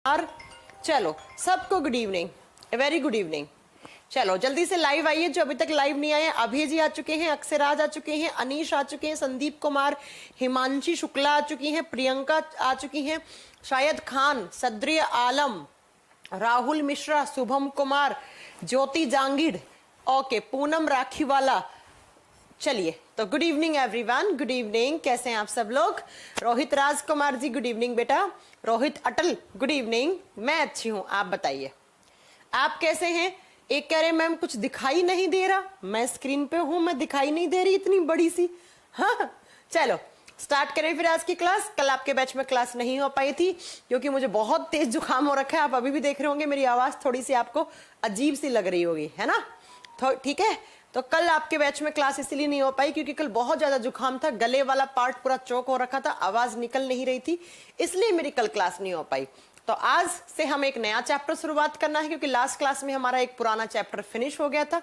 और चलो सबको good evening, very good evening. चलो जल्दी से लाइव आइए जो अभी तक लाइव नहीं आए। अभय जी आ चुके हैं, अक्षराज आ चुके हैं, अनीश आ चुके हैं, संदीप कुमार, हिमांशी शुक्ला आ चुकी हैं, प्रियंका आ चुकी हैं, शायद खान, सदरिय आलम, राहुल मिश्रा, शुभम कुमार, ज्योति जांगीड़, ओके, पूनम राखीवाला। चलिए तो good evening everyone, good evening. कैसे हैं आप सब लोग? रोहित राजकुमार जी गुड इवनिंग बेटा। रोहित अटल गुड इवनिंग। मैं अच्छी हूं, आप बताइए आप कैसे हैं? एक कह रहे मैम कुछ दिखाई नहीं दे रहा। मैं स्क्रीन पे हूं, मैं दिखाई नहीं दे रही इतनी बड़ी सी। हाँ चलो स्टार्ट करें फिर आज की क्लास। कल आपके बैच में क्लास नहीं हो पाई थी क्योंकि मुझे बहुत तेज जुकाम हो रखा है। आप अभी भी देख रहे होंगे मेरी आवाज थोड़ी सी आपको अजीब सी लग रही होगी, है ना? तो ठीक है, तो कल आपके बैच में क्लास इसलिए नहीं हो पाई क्योंकि कल बहुत ज्यादा जुकाम था, गले वाला पार्ट पूरा चौक हो रखा था, आवाज निकल नहीं रही थी, इसलिए मेरी कल क्लास नहीं हो पाई। तो आज से हम एक नया चैप्टर शुरुआत करना है क्योंकि लास्ट क्लास में हमारा एक पुराना चैप्टर फिनिश हो गया था।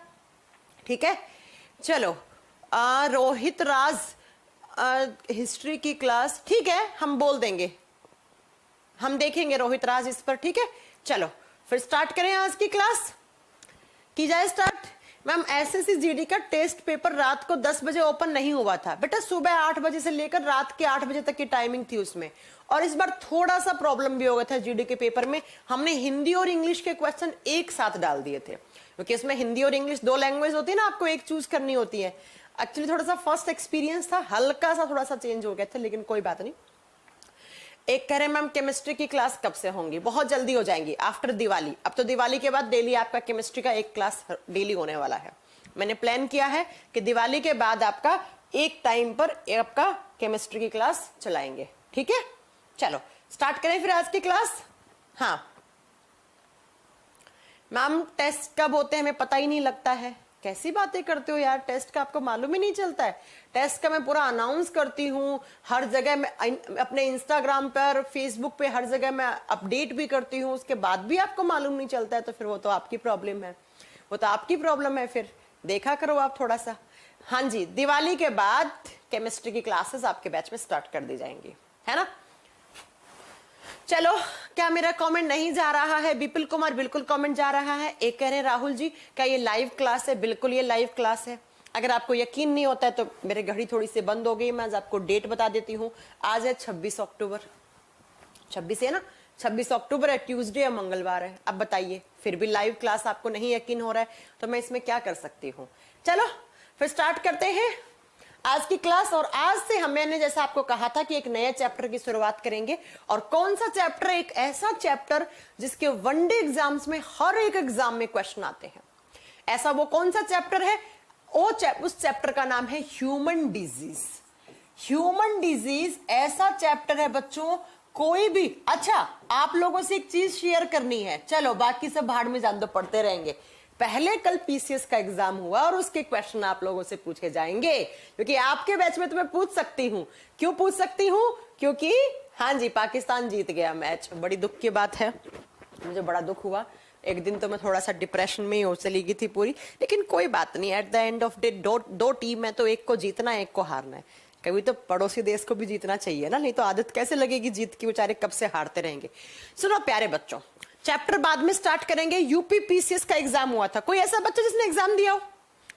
ठीक है, चलो रोहित राज हिस्ट्री की क्लास, ठीक है हम बोल देंगे, हम देखेंगे रोहित राज इस पर। ठीक है, चलो फिर स्टार्ट करें आज की क्लास, की जाए स्टार्ट। मैम एसएससी जीडी का टेस्ट पेपर रात को 10 बजे ओपन नहीं हुआ था बेटा, सुबह 8 बजे से लेकर रात के 8 बजे तक की टाइमिंग थी उसमें। और इस बार थोड़ा सा प्रॉब्लम भी हो गया था जीडी के पेपर में, हमने हिंदी और इंग्लिश के क्वेश्चन एक साथ डाल दिए थे क्योंकि इसमें हिंदी और इंग्लिश दो लैंग्वेज होती है ना, आपको एक चूज करनी होती है। एक्चुअली थोड़ा सा फर्स्ट एक्सपीरियंस था, हल्का सा थोड़ा सा चेंज हो गया था, लेकिन कोई बात नहीं। एक कह रहे मैम केमिस्ट्री की क्लास कब से होंगी? बहुत जल्दी हो जाएंगी, आफ्टर दिवाली। अब तो दिवाली के बाद डेली आपका केमिस्ट्री का एक क्लास डेली होने वाला है। मैंने प्लान किया है कि दिवाली के बाद आपका एक टाइम पर आपका केमिस्ट्री की क्लास चलाएंगे। ठीक है, चलो स्टार्ट करें फिर आज की क्लास। हाँ मैम टेस्ट कब होते हैं हमें पता ही नहीं लगता है। कैसी बातें करते हो यार, टेस्ट का आपको मालूम ही नहीं चलता है? टेस्ट का मैं पूरा अनाउंस करती हूँ हर जगह, मैं अपने इंस्टाग्राम पर, फेसबुक पे, हर जगह मैं अपडेट भी करती हूँ, उसके बाद भी आपको मालूम नहीं चलता है तो फिर वो तो आपकी प्रॉब्लम है, वो तो आपकी प्रॉब्लम है। फिर देखा करो आप थोड़ा सा। हाँ जी, दिवाली के बाद केमिस्ट्री की क्लासेस आपके बैच में स्टार्ट कर दी जाएंगी, है ना? चलो, क्या मेरा कमेंट नहीं जा रहा है? विपुल कुमार बिल्कुल कमेंट जा रहा है। एक कह रहे हैं राहुल जी क्या ये लाइव क्लास है? बिल्कुल ये लाइव क्लास है। अगर आपको यकीन नहीं होता है तो मेरे घड़ी थोड़ी सी बंद हो गई, मैं आज आपको डेट बता देती हूँ। आज है 26 अक्टूबर, 26 है ना, 26 अक्टूबर है, ट्यूसडे या मंगलवार है। अब बताइए, फिर भी लाइव क्लास आपको नहीं यकीन हो रहा है तो मैं इसमें क्या कर सकती हूँ? चलो फिर स्टार्ट करते हैं आज की क्लास। और आज से मैंने जैसा आपको कहा था कि एक नए चैप्टर की शुरुआत करेंगे। और कौन सा चैप्टर? एक ऐसा चैप्टर जिसके वनडे एग्जाम्स में हर एक एग्जाम में क्वेश्चन आते हैं। ऐसा वो कौन सा चैप्टर है? उस चैप्टर का नाम है ह्यूमन डिजीज। ह्यूमन डिजीज ऐसा चैप्टर है बच्चों, कोई भी। अच्छा, आप लोगों से एक चीज शेयर करनी है, चलो बाकी सब भाड़ में जान दो, पढ़ते रहेंगे। पहले कल पीसीएस का एग्जाम हुआ और उसके क्वेश्चन आप लोगों से पूछे जाएंगे क्योंकि आपके बैच में तो मैं पूछ सकती हूँ। क्यों पूछ सकती हूँ? क्योंकि हाँ जी, पाकिस्तान जीत गया मैच। बड़ी दुख की बात है, मुझे बड़ा दुख हुआ। एक दिन तो मैं थोड़ा सा डिप्रेशन में ही चली गई थी पूरी, लेकिन कोई बात नहीं। At the end of day दो टीम है तो एक को जीतना है, एक को हारना है। कभी तो पड़ोसी देश को भी जीतना चाहिए ना, नहीं तो आदत कैसे लगेगी जीत की, बेचारे कब से हारते रहेंगे। सुनो प्यारे बच्चों, चैप्टर बाद में स्टार्ट करेंगे। यूपी पीसीएस का एग्जाम हुआ था, कोई ऐसा बच्चा जिसने एग्जाम दिया हो?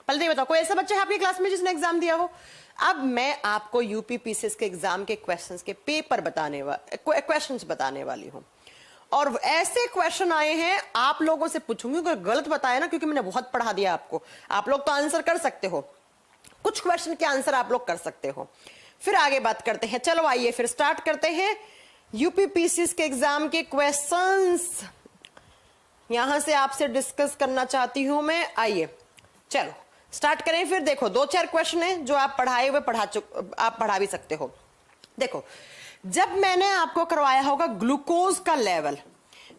पहले ये बताओ, कोई ऐसा बच्चा है आपकी क्लास में जिसने एग्जाम दिया हो? अब मैं आपको यूपी पीसीएस के एग्जाम के क्वेश्चंस के पेपर क्वेश्चंस बताने वाली हूँ। और ऐसे क्वेश्चन आए हैं, आप लोगों से पूछूंगी, अगर गलत बताया ना, क्योंकि मैंने बहुत पढ़ा दिया आपको, आप लोग तो आंसर कर सकते हो, कुछ क्वेश्चन के आंसर आप लोग कर सकते हो। फिर आगे बात करते हैं। चलो आइए फिर स्टार्ट करते हैं यूपी पीसीएस के एग्जाम के क्वेश्चंस। यहां से आपसे डिस्कस करना चाहती हूं मैं। आइए चलो स्टार्ट करें फिर। देखो 2-4 क्वेश्चन है जो आप पढ़ाए हुए आप पढ़ा भी सकते हो। देखो, जब मैंने आपको करवाया होगा ग्लूकोज का लेवल,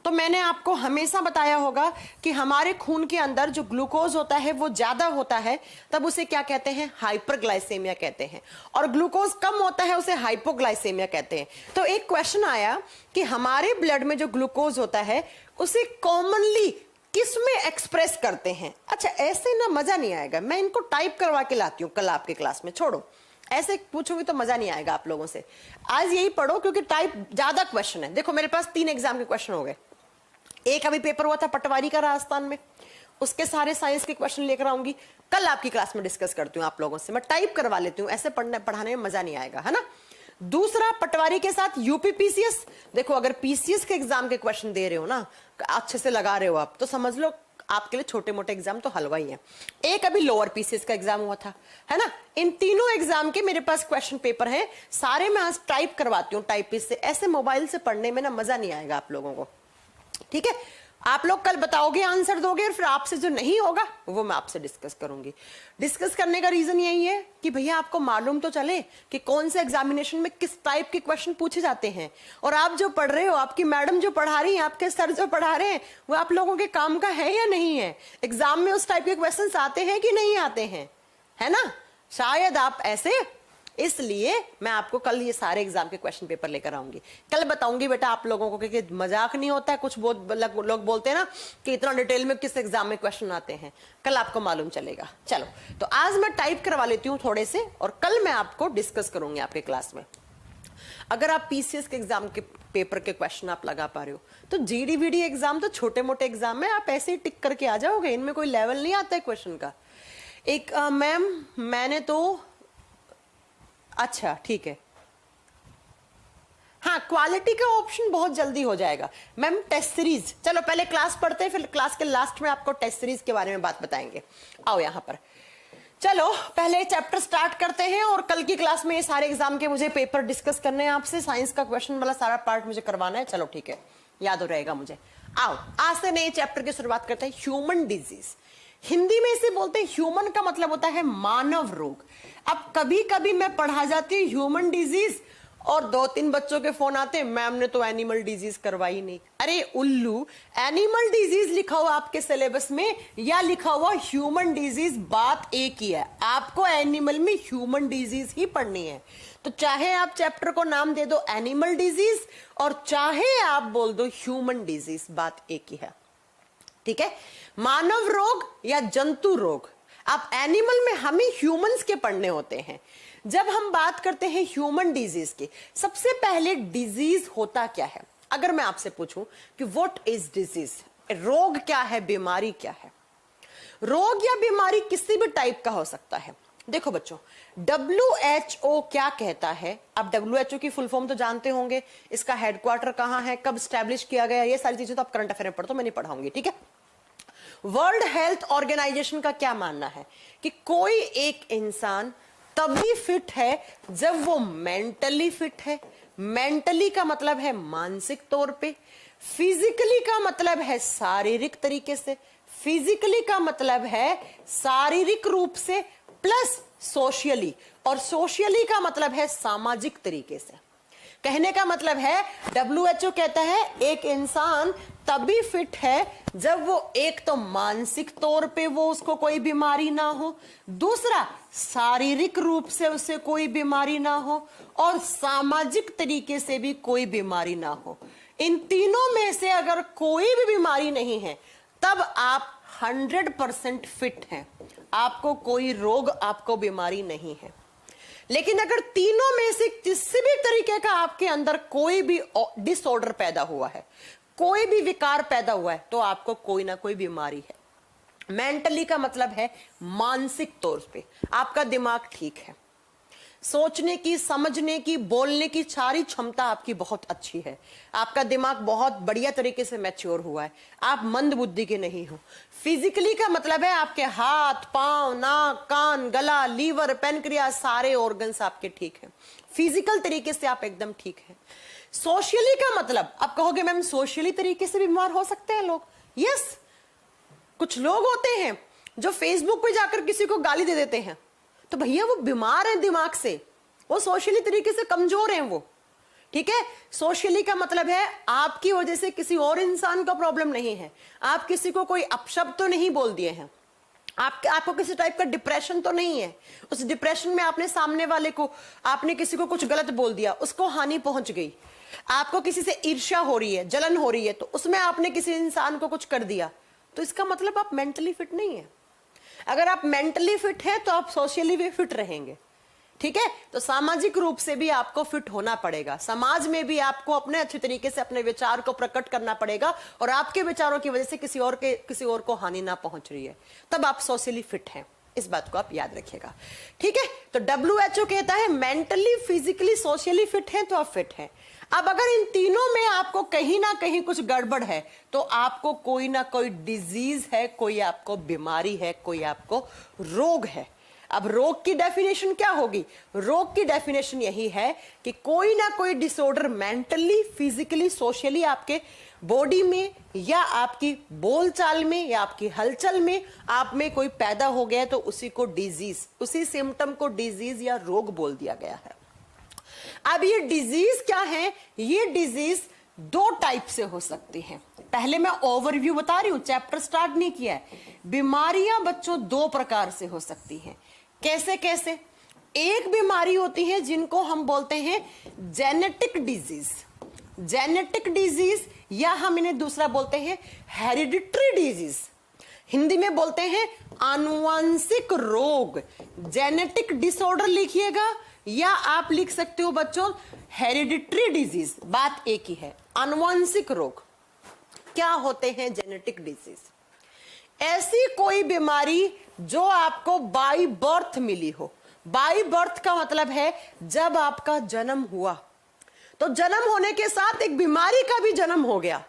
तो मैंने आपको हमेशा बताया होगा कि हमारे खून के अंदर जो ग्लूकोज होता है वो ज्यादा होता है, तब उसे क्या कहते हैं? हाइपरग्लाइसेमिया कहते हैं। और ग्लूकोज कम होता है उसे हाइपोग्लाइसेमिया कहते हैं। तो एक क्वेश्चन आया कि हमारे ब्लड में जो ग्लूकोज होता है उसे कॉमनली किस में एक्सप्रेस करते हैं? अच्छा, ऐसे ना मजा नहीं आएगा, मैं इनको टाइप करवा के लाती हूँ कल आपके क्लास में। छोड़ो, ऐसे पूछोगे तो मजा नहीं आएगा आप लोगों से। आज यही पढ़ो क्योंकि टाइप ज्यादा क्वेश्चन है। देखो मेरे पास 3 एग्जाम के क्वेश्चन हो गए। एक अभी पेपर हुआ था पटवारी का राजस्थान में, उसके सारे साइंस के क्वेश्चन लेकर आऊंगी, कल आपकी क्लास में डिस्कस करती हूँ आप लोगों से। मैं टाइप करवा लेती हूँ, ऐसे पढ़ाने में मजा नहीं आएगा, है ना। दूसरा पटवारी के साथ यूपी पीसीएस। देखो अगर पीसीएस के एग्जाम के क्वेश्चन दे रहे हो ना, अच्छे से लगा रहे हो आप, तो समझ लो आपके लिए छोटे मोटे एग्जाम तो हलवा ही है। एक अभी लोअर पीसीएस का एग्जाम हुआ था, है ना। इन तीनों एग्जाम के मेरे पास क्वेश्चन पेपर हैं, सारे मैं आज टाइप करवाती हूँ टाइपिस्ट से। ऐसे मोबाइल से पढ़ने में ना मजा नहीं आएगा आप लोगों को, ठीक है। आप लोग कल बताओगे, आंसर दोगे, और फिर आपसे जो नहीं होगा वो मैं आपसे डिस्कस करूंगी। डिस्कस करने का रीजन यही है कि भैया आपको मालूम तो चले कि कौन से एग्जामिनेशन में किस टाइप के क्वेश्चन पूछे जाते हैं। और आप जो पढ़ रहे हो, आपकी मैडम जो पढ़ा रही है, आपके सर जो पढ़ा रहे हैं, वो आप लोगों के काम का है या नहीं है। एग्जाम में उस टाइप के क्वेश्चन आते हैं कि नहीं आते हैं, है ना। शायद आप ऐसे, इसलिए मैं आपको कल ये सारे एग्जाम के क्वेश्चन पेपर लेकर आऊंगी। कल बताऊंगी बेटा आप लोगों को कि मजाक नहीं होता है। कुछ लोग बोलते हैं ना कि इतना डिटेल में किस एग्जाम में क्वेश्चन आते हैं, कल आपको मालूम चलेगा। चलो तो आज मैं टाइप करवा लेती हूँ थोड़े से, और कल मैं आपको डिस्कस करूंगी आपके क्लास में। अगर आप पीसीएस के एग्जाम के पेपर के क्वेश्चन आप लगा पा रहे हो, तो जीडीवीडी एग्जाम तो छोटे मोटे एग्जाम में आप ऐसे ही टिक करके आ जाओगे, इनमें कोई लेवल नहीं आता है क्वेश्चन का। एक मैम मैंने तो, अच्छा ठीक है, हाँ क्वालिटी का ऑप्शन बहुत जल्दी हो जाएगा मैम। टेस्ट सीरीज, चलो पहले क्लास पढ़ते हैं, फिर क्लास के लास्ट में आपको टेस्ट सीरीज के बारे में बात बताएंगे। आओ यहां पर, चलो पहले चैप्टर स्टार्ट करते हैं। और कल की क्लास में ये सारे एग्जाम के मुझे पेपर डिस्कस करने हैं आपसे। साइंस का क्वेश्चन वाला सारा पार्ट मुझे करवाना है। चलो ठीक है, याद हो रहेगा मुझे। आओ आज से नए चैप्टर की शुरुआत करते हैं। ह्यूमन डिजीज, हिंदी में इसे बोलते हैं, ह्यूमन का मतलब होता है मानव रोग। अब कभी कभी मैं पढ़ा जाती हूँ ह्यूमन डिजीज, और 2-3 बच्चों के फोन आते हैं, मैम ने तो एनिमल डिजीज करवाई नहीं। अरे उल्लू, एनिमल डिजीज लिखा हुआ आपके सिलेबस में या लिखा हुआ ह्यूमन डिजीज, बात एक ही है। आपको एनिमल में ह्यूमन डिजीज ही पढ़नी है। तो चाहे आप चैप्टर को नाम दे दो एनिमल डिजीज, और चाहे आप बोल दो ह्यूमन डिजीज, बात एक ही है, ठीक है। मानव रोग या जंतु रोग, आप एनिमल में हमें ह्यूमंस के पढ़ने होते हैं। जब हम बात करते हैं ह्यूमन डिजीज की, सबसे पहले डिजीज होता क्या है। अगर मैं आपसे पूछूं कि व्हाट इज डिजीज, रोग क्या है, बीमारी क्या है। रोग या बीमारी किसी भी टाइप का हो सकता है। देखो बच्चों, WHO क्या कहता है। आप WHO की फुल फॉर्म तो जानते होंगे, इसका हेडक्वार्टर कहां है, कब स्टैब्लिश किया गया, ये सारी चीजें तो आप करंट अफेयर में पढ़ो, मैं नहीं पढ़ाऊंगी, ठीक है। वर्ल्ड हेल्थ ऑर्गेनाइजेशन का क्या मानना है कि कोई एक इंसान तभी फिट है जब वो मेंटली फिट है। मेंटली का मतलब है मानसिक तौर पे, फिजिकली का मतलब है शारीरिक तरीके से, फिजिकली का मतलब है शारीरिक रूप से, प्लस सोशली, और सोशली का मतलब है सामाजिक तरीके से। कहने का मतलब है WHO कहता है एक इंसान तभी फिट है जब वो एक तो मानसिक तौर पे वो उसको कोई बीमारी ना हो, दूसरा शारीरिक रूप से उसे कोई बीमारी ना हो, और सामाजिक तरीके से भी कोई बीमारी ना हो। इन तीनों में से अगर कोई भी बीमारी नहीं है तब आप 100% फिट हैं, आपको कोई रोग, आपको बीमारी नहीं है। लेकिन अगर तीनों में से किसी भी तरीके का आपके अंदर कोई भी डिसऑर्डर पैदा हुआ है, कोई भी विकार पैदा हुआ है, तो आपको कोई ना कोई बीमारी है। मेंटली का मतलब है मानसिक तौर पे आपका दिमाग ठीक है, सोचने की, समझने की, बोलने की सारी क्षमता आपकी बहुत अच्छी है, आपका दिमाग बहुत बढ़िया तरीके से मैच्योर हुआ है, आप मंद बुद्धि के नहीं हो। फिजिकली का मतलब है आपके हाथ, पांव, नाक, कान, गला, लीवर, पैनक्रियास, सारे ऑर्गन्स आपके ठीक हैं, फिजिकल तरीके से आप एकदम ठीक है। सोशली का मतलब, आप कहोगे मैम सोशली तरीके से बीमार हो सकते हैं लोग। यस, कुछ लोग होते हैं जो फेसबुक पे जाकर किसी को गाली दे देते हैं, तो भैया वो बीमार है दिमाग से, वो सोशली तरीके से कमजोर हैं वो, ठीक है। सोशली का मतलब है आपकी वजह से किसी और इंसान का प्रॉब्लम नहीं है, आप किसी को कोई अपशब्द तो नहीं बोल दिए हैं, आपको किसी टाइप का डिप्रेशन तो नहीं है, उस डिप्रेशन में आपने सामने वाले को, आपने किसी को कुछ गलत बोल दिया, उसको हानि पहुंच गई, आपको किसी से ईर्ष्या हो रही है, जलन हो रही है, तो उसमें आपने किसी इंसान को कुछ कर दिया, तो इसका मतलब आप मेंटली फिट नहीं है। अगर आप मेंटली फिट हैं तो आप सोशली भी फिट रहेंगे। ठीक है। तो सामाजिक रूप से भी आपको फिट होना पड़ेगा, समाज में भी आपको अपने अच्छे तरीके से अपने विचार को प्रकट करना पड़ेगा और आपके विचारों की वजह से किसी और को हानि ना पहुंच रही है, तब आप सोशली फिट हैं। इस बात को आप याद रखिएगा, ठीक है। तो WHO कहता है मेंटली, फिजिकली, सोशली फिट हैं तो आप फिट हैं। अब अगर इन तीनों में आपको कहीं ना कहीं कुछ गड़बड़ है तो आपको कोई ना कोई डिजीज है, कोई आपको बीमारी है, कोई आपको रोग है। अब रोग की डेफिनेशन क्या होगी? रोग की डेफिनेशन यही है कि कोई ना कोई डिसऑर्डर मेंटली, फिजिकली, सोशली आपके बॉडी में या आपकी बोलचाल में या आपकी हलचल में आप में कोई पैदा हो गया, तो उसी को डिजीज, उसी सिम्टम को डिजीज या रोग बोल दिया गया है। अब ये डिजीज क्या है? ये डिजीज दो टाइप से हो सकती हैं। पहले मैं ओवरव्यू बता रही हूं, चैप्टर स्टार्ट नहीं किया है। बीमारियां बच्चों दो प्रकार से हो सकती हैं। कैसे कैसे? एक बीमारी होती है जिनको हम बोलते हैं जेनेटिक डिजीज, जेनेटिक डिजीज, या हम इन्हें दूसरा बोलते हैं हेरिडिटरी डिजीज। हिंदी में बोलते हैं आनुवंशिक रोग। जेनेटिक डिसऑर्डर लिखिएगा या आप लिख सकते हो बच्चों हेरिडिटरी डिजीज, बात एक ही है। आनुवंशिक रोग क्या होते हैं? जेनेटिक डिजीज, ऐसी कोई बीमारी जो आपको बाय बर्थ मिली हो। बाय बर्थ का मतलब है जब आपका जन्म हुआ तो जन्म होने के साथ एक बीमारी का भी जन्म हो गया।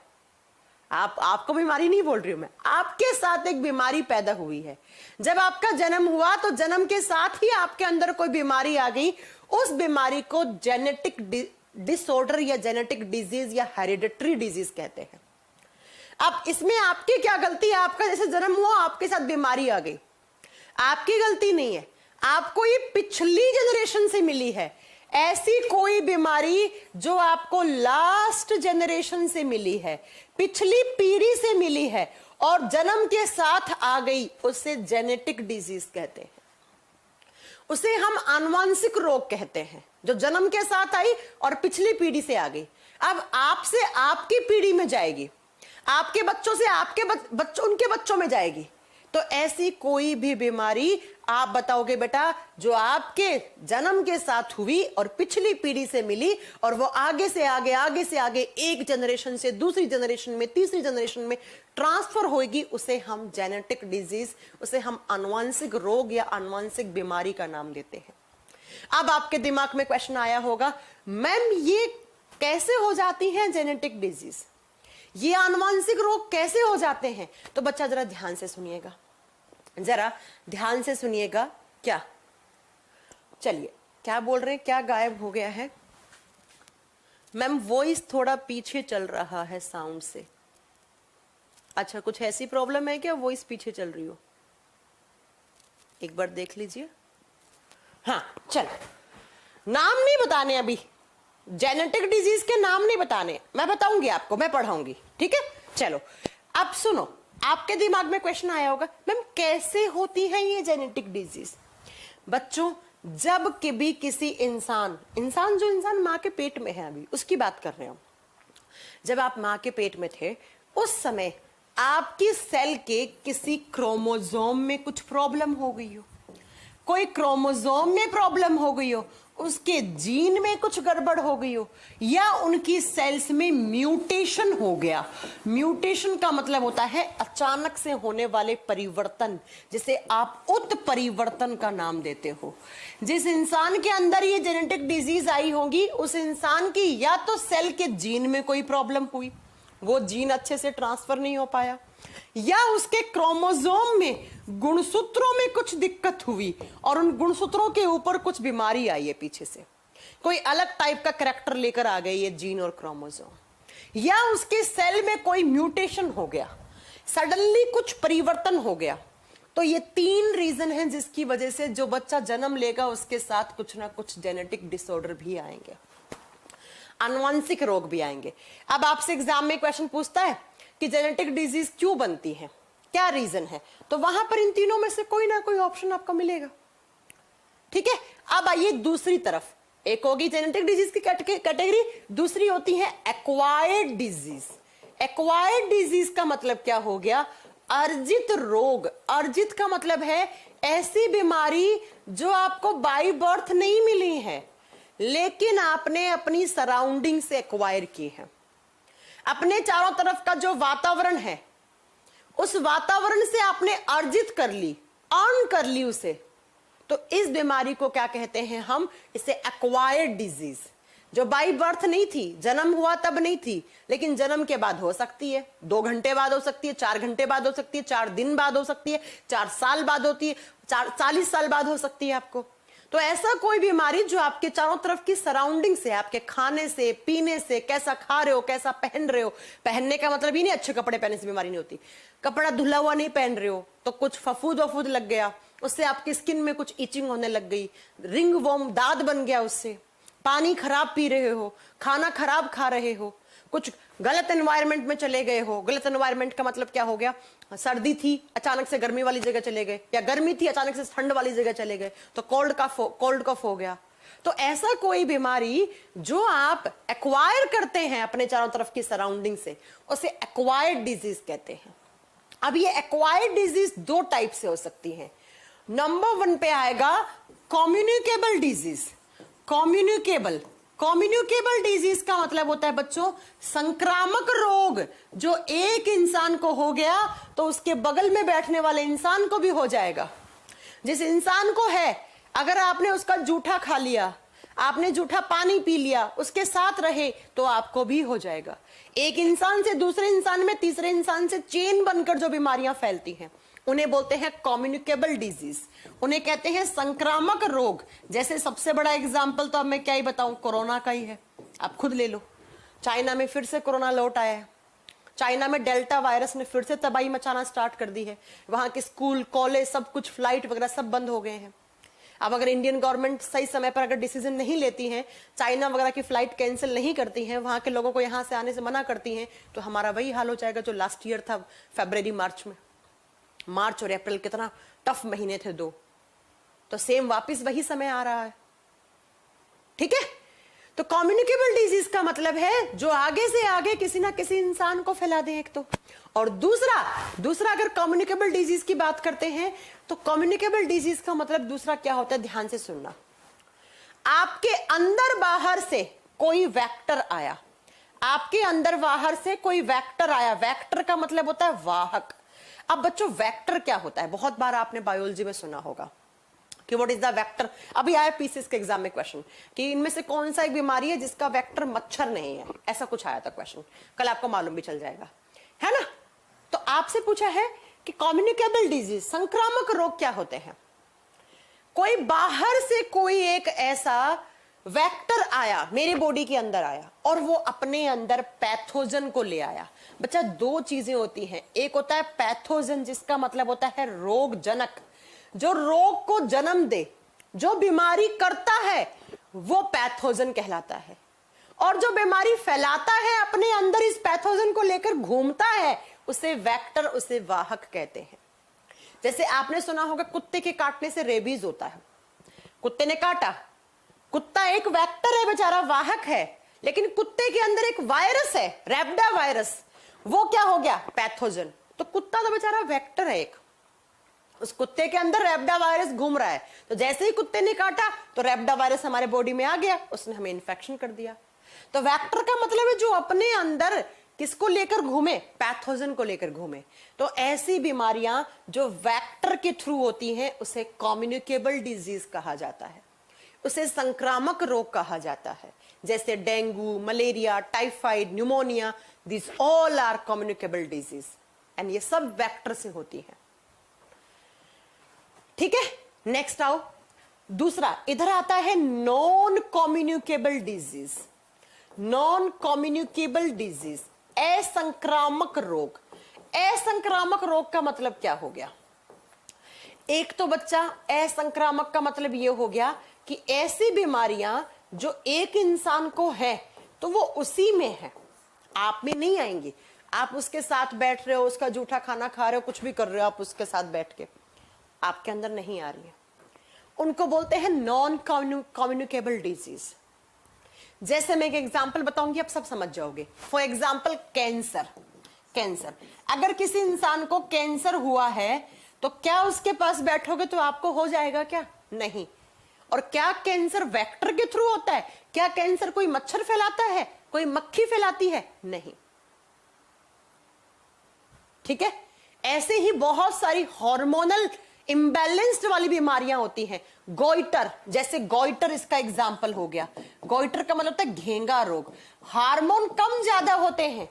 आपको बीमारी नहीं बोल रही हूं मैं, आपके साथ एक बीमारी पैदा हुई है। जब आपका जन्म हुआ तो जन्म के साथ ही आपके अंदर कोई बीमारी आ गई, उस बीमारी को जेनेटिक डिसऑर्डर या जेनेटिक डिजीज या हेरिडिटरी डिजीज कहते हैं। अब इसमें आपकी क्या गलती है? आपका जैसे जन्म हुआ आपके साथ बीमारी आ गई, आपकी गलती नहीं है, आपको ये पिछली जनरेशन से मिली है। ऐसी कोई बीमारी जो आपको लास्ट जनरेशन से मिली है, पिछली पीढ़ी से मिली है और जन्म के साथ आ गई, उसे जेनेटिक डिजीज कहते हैं। उसे हम आनुवंशिक रोग कहते हैं, जो जन्म के साथ आई और पिछली पीढ़ी से आ गई। अब आपसे आपकी पीढ़ी में जाएगी, आपके बच्चों से आपके बच्चों उनके बच्चों में जाएगी। तो ऐसी कोई भी बीमारी आप बताओगे बेटा जो आपके जन्म के साथ हुई और पिछली पीढ़ी से मिली और वो आगे से आगे एक जनरेशन से दूसरी जनरेशन में, तीसरी जनरेशन में ट्रांसफर होगी, उसे हम जेनेटिक डिजीज, उसे हम आनुवंशिक रोग या आनुवंशिक बीमारी का नाम देते हैं। अब आपके दिमाग में क्वेश्चन आया होगा, मैम ये कैसे हो जाती हैं जेनेटिक डिजीज, ये आनुवंशिक रोग कैसे हो जाते हैं? तो बच्चा जरा ध्यान से सुनिएगा, जरा ध्यान से सुनिएगा। क्या? चलिए, क्या बोल रहे हैं? क्या गायब हो गया है? मैम वॉइस थोड़ा पीछे चल रहा है साउंड से। अच्छा, कुछ ऐसी प्रॉब्लम है क्या वॉइस पीछे चल रही हो? एक बार देख लीजिए। हाँ चलो, नाम नहीं बताने अभी, जेनेटिक डिजीज के नाम नहीं बताने, मैं बताऊंगी आपको, मैं पढ़ाऊंगी, ठीक है। चलो अब सुनो, आपके दिमाग में क्वेश्चन आया होगा, मैम कैसे होती है ये जेनेटिक डिजीज? बच्चों जब भी किसी इंसान जो इंसान माँ के पेट में है, अभी उसकी बात कर रहे हो, जब आप माँ के पेट में थे उस समय आपकी सेल के किसी क्रोमोसोम में कुछ प्रॉब्लम हो गई हो, कोई क्रोमोसोम में प्रॉब्लम हो गई हो, उसके जीन में कुछ गड़बड़ हो गई हो, या उनकी सेल्स में म्यूटेशन हो गया। म्यूटेशन का मतलब होता है अचानक से होने वाले परिवर्तन, जिसे आप उत्परिवर्तन का नाम देते हो। जिस इंसान के अंदर ये जेनेटिक डिजीज आई होगी, उस इंसान की या तो सेल के जीन में कोई प्रॉब्लम हुई, वो जीन अच्छे से ट्रांसफर नहीं हो पाया, या उसके क्रोमोसोम में गुणसूत्रों में कुछ दिक्कत हुई और उन गुणसूत्रों के ऊपर कुछ बीमारी आई है, पीछे से कोई अलग टाइप का करैक्टर लेकर आ गई ये जीन और क्रोमोसोम, या उसके सेल में कोई म्यूटेशन हो गया, सडनली कुछ परिवर्तन हो गया। तो ये तीन रीजन हैं जिसकी वजह से जो बच्चा जन्म लेगा उसके साथ कुछ ना कुछ जेनेटिक डिसऑर्डर भी आएंगे, आनुवंशिक रोग भी आएंगे। अब आपसे एग्जाम में क्वेश्चन पूछता है कि जेनेटिक डिजीज क्यों बनती है, क्या रीजन है, तो वहां पर इन तीनों में से कोई ना कोई ऑप्शन आपको मिलेगा, ठीक है। अब आइए दूसरी तरफ, एक होगी जेनेटिक डिजीज की कैटेगरी, दूसरी होती है एक्वायर्ड डिजीज। एक्वायर्ड डिजीज का मतलब क्या हो गया? अर्जित रोग। अर्जित का मतलब है ऐसी बीमारी जो आपको बाय बर्थ नहीं मिली है, लेकिन आपने अपनी सराउंडिंग से एक्वायर की है। अपने चारों तरफ का जो वातावरण है, उस वातावरण से आपने अर्जित कर ली, अर्न कर ली उसे। तो इस बीमारी को क्या कहते हैं हम? इसे एक्वायर्ड डिजीज, जो बाय बर्थ नहीं थी, जन्म हुआ तब नहीं थी, लेकिन जन्म के बाद हो सकती है, 2 घंटे बाद हो सकती है, 4 घंटे बाद हो सकती है, 4 दिन बाद हो सकती है, 4 साल बाद होती है, 40 साल बाद हो सकती है आपको। तो ऐसा कोई बीमारी जो आपके चारों तरफ की सराउंडिंग से, आपके खाने से, पीने से, कैसा खा रहे हो, कैसा पहन रहे हो, पहनने का मतलब ही नहीं अच्छे कपड़े पहनने से बीमारी नहीं होती, कपड़ा धुला हुआ नहीं पहन रहे हो तो कुछ फफूद वफूद लग गया, उससे आपकी स्किन में कुछ इचिंग होने लग गई, रिंग वॉर्म दाद बन गया उससे, पानी खराब पी रहे हो, खाना खराब खा रहे हो, कुछ गलत एनवायरनमेंट में चले गए हो। गलत एनवायरनमेंट का मतलब क्या हो गया? सर्दी थी अचानक से गर्मी वाली जगह चले गए, या गर्मी थी अचानक से ठंड वाली जगह चले गए, तो कोल्ड कफ हो गया। तो ऐसा कोई बीमारी जो आप एक्वायर करते हैं अपने चारों तरफ की सराउंडिंग से, उसे एक्वायर्ड डिजीज कहते हैं। अब ये एक्वायर्ड डिजीज 2 टाइप से हो सकती है। नंबर 1 पे आएगा कम्युनिकेबल डिजीज। कम्युनिकेबल डिजीज का मतलब होता है बच्चों, संक्रामक रोग जो एक इंसान को हो गया तो उसके बगल में बैठने वाले इंसान को भी हो जाएगा। जिस इंसान को है, अगर आपने उसका जूठा खा लिया, आपने जूठा पानी पी लिया, उसके साथ रहे, तो आपको भी हो जाएगा। एक इंसान से दूसरे इंसान में, तीसरे इंसान से चेन बनकर जो बीमारियां फैलती हैं, उन्हें बोलते हैं कम्युनिकेबल डिजीज, उन्हें कहते हैं संक्रामक रोग। जैसे सबसे बड़ा एग्जाम्पल तो अब मैं क्या ही बताऊं, कोरोना का ही है। आप खुद ले लो, चाइना में फिर से कोरोना लौट आया है। चाइना में डेल्टा वायरस ने फिर से तबाही मचाना स्टार्ट कर दी है। वहां के स्कूल, कॉलेज, सब कुछ, फ्लाइट वगैरह सब बंद हो गए हैं। अब अगर इंडियन गवर्नमेंट सही समय पर अगर डिसीजन नहीं लेती है, चाइना वगैरह की फ्लाइट कैंसिल नहीं करती हैं, वहां के लोगों को यहां से आने से मना करती हैं, तो हमारा वही हाल हो जाएगा जो लास्ट ईयर था, फरवरी मार्च में। मार्च और अप्रैल कितना टफ महीने थे 2, तो सेम वापस वही समय आ रहा है। ठीक है, तो कम्युनिकेबल डिजीज का मतलब है जो आगे से आगे किसी ना किसी इंसान को फैला दे एक तो। और दूसरा अगर कम्युनिकेबल डिजीज की बात करते हैं, तो कम्युनिकेबल डिजीज का मतलब दूसरा क्या होता है, ध्यान से सुनना। आपके अंदर बाहर से कोई वेक्टर आया, आपके अंदर बाहर से कोई वेक्टर आया। वेक्टर का मतलब होता है वाहक। अब बच्चों, वेक्टर क्या होता है? बहुत बार आपने बायोलॉजी में सुना होगा कि व्हाट इज द वेक्टर। अभी आया पीसीएस के एग्जाम में क्वेश्चन कि इनमें से कौन सा एक बीमारी है जिसका वेक्टर मच्छर नहीं है, ऐसा कुछ आया था क्वेश्चन। कल आपको मालूम भी चल जाएगा, है ना। तो आपसे पूछा है कि कम्युनिकेबल डिजीज, संक्रामक रोग क्या होते हैं। कोई बाहर से कोई एक ऐसा वेक्टर आया, मेरे बॉडी के अंदर आया, और वो अपने अंदर पैथोजन को ले आया। बच्चा, 2 चीजें होती हैं। एक होता है पैथोजन, जिसका मतलब होता है रोगजनक, जो रोग को जन्म दे, जो बीमारी करता है, वो पैथोजन कहलाता है। और जो बीमारी फैलाता है अपने अंदर, इस पैथोजन को लेकर घूमता है, उसे वेक्टर, उसे वाहक कहते हैं। जैसे आपने सुना होगा कुत्ते के काटने से रेबीज होता है। कुत्ते ने काटा, कुत्ता एक वेक्टर है बेचारा, वाहक है, लेकिन कुत्ते के अंदर एक वायरस है, रैबिडा वायरस, वो क्या हो गया, पैथोजन। तो कुत्ता तो बेचारा वेक्टर है एक, उस कुत्ते के अंदर रैबिडा वायरस घूम रहा है। तो जैसे ही कुत्ते ने काटा तो रैबिडा वायरस हमारे बॉडी में आ गया, उसने हमें इन्फेक्शन कर दिया। तो वेक्टर का मतलब है जो अपने अंदर किसको लेकर घूमे, पैथोजन को लेकर घूमे। तो ऐसी बीमारियां जो वेक्टर के थ्रू होती हैं, उसे कम्युनिकेबल डिजीज कहा जाता है, उसे संक्रामक रोग कहा जाता है। जैसे dengue, malaria, typhoid, pneumonia, this all are communicable disease, and ये सब वेक्टर से होती है। ठीक है, नेक्स्ट आओ। दूसरा इधर आता है non communicable disease. Non communicable disease, असंक्रामक रोग। असंक्रामक रोग का मतलब क्या हो गया? एक तो बच्चा, असंक्रामक का मतलब यह हो गया कि ऐसी बीमारियां जो एक इंसान को है तो वो उसी में है, आप में नहीं आएंगी। आप उसके साथ बैठ रहे हो, उसका जूठा खाना खा रहे हो, कुछ भी कर रहे हो, आप उसके साथ बैठ के, आपके अंदर नहीं आ रही है। उनको बोलते हैं नॉन कम्युनिकेबल डिजीज। जैसे मैं एक एग्जांपल बताऊंगी, आप सब समझ जाओगे। For example cancer. कैंसर, अगर किसी इंसान को कैंसर हुआ है तो क्या उसके पास बैठोगे तो आपको हो जाएगा क्या? नहीं। और क्या कैंसर वेक्टर के थ्रू होता है? क्या कैंसर कोई मच्छर फैलाता है, कोई मक्खी फैलाती है? नहीं। ठीक है। ऐसे ही बहुत सारी हार्मोनल इम्बैलेंस्ड वाली बीमारियां होती हैं। गोइटर, जैसे गोइटर इसका एग्जाम्पल हो गया। गोइटर का मतलब होता है घेंगा रोग। हार्मोन कम ज्यादा होते हैं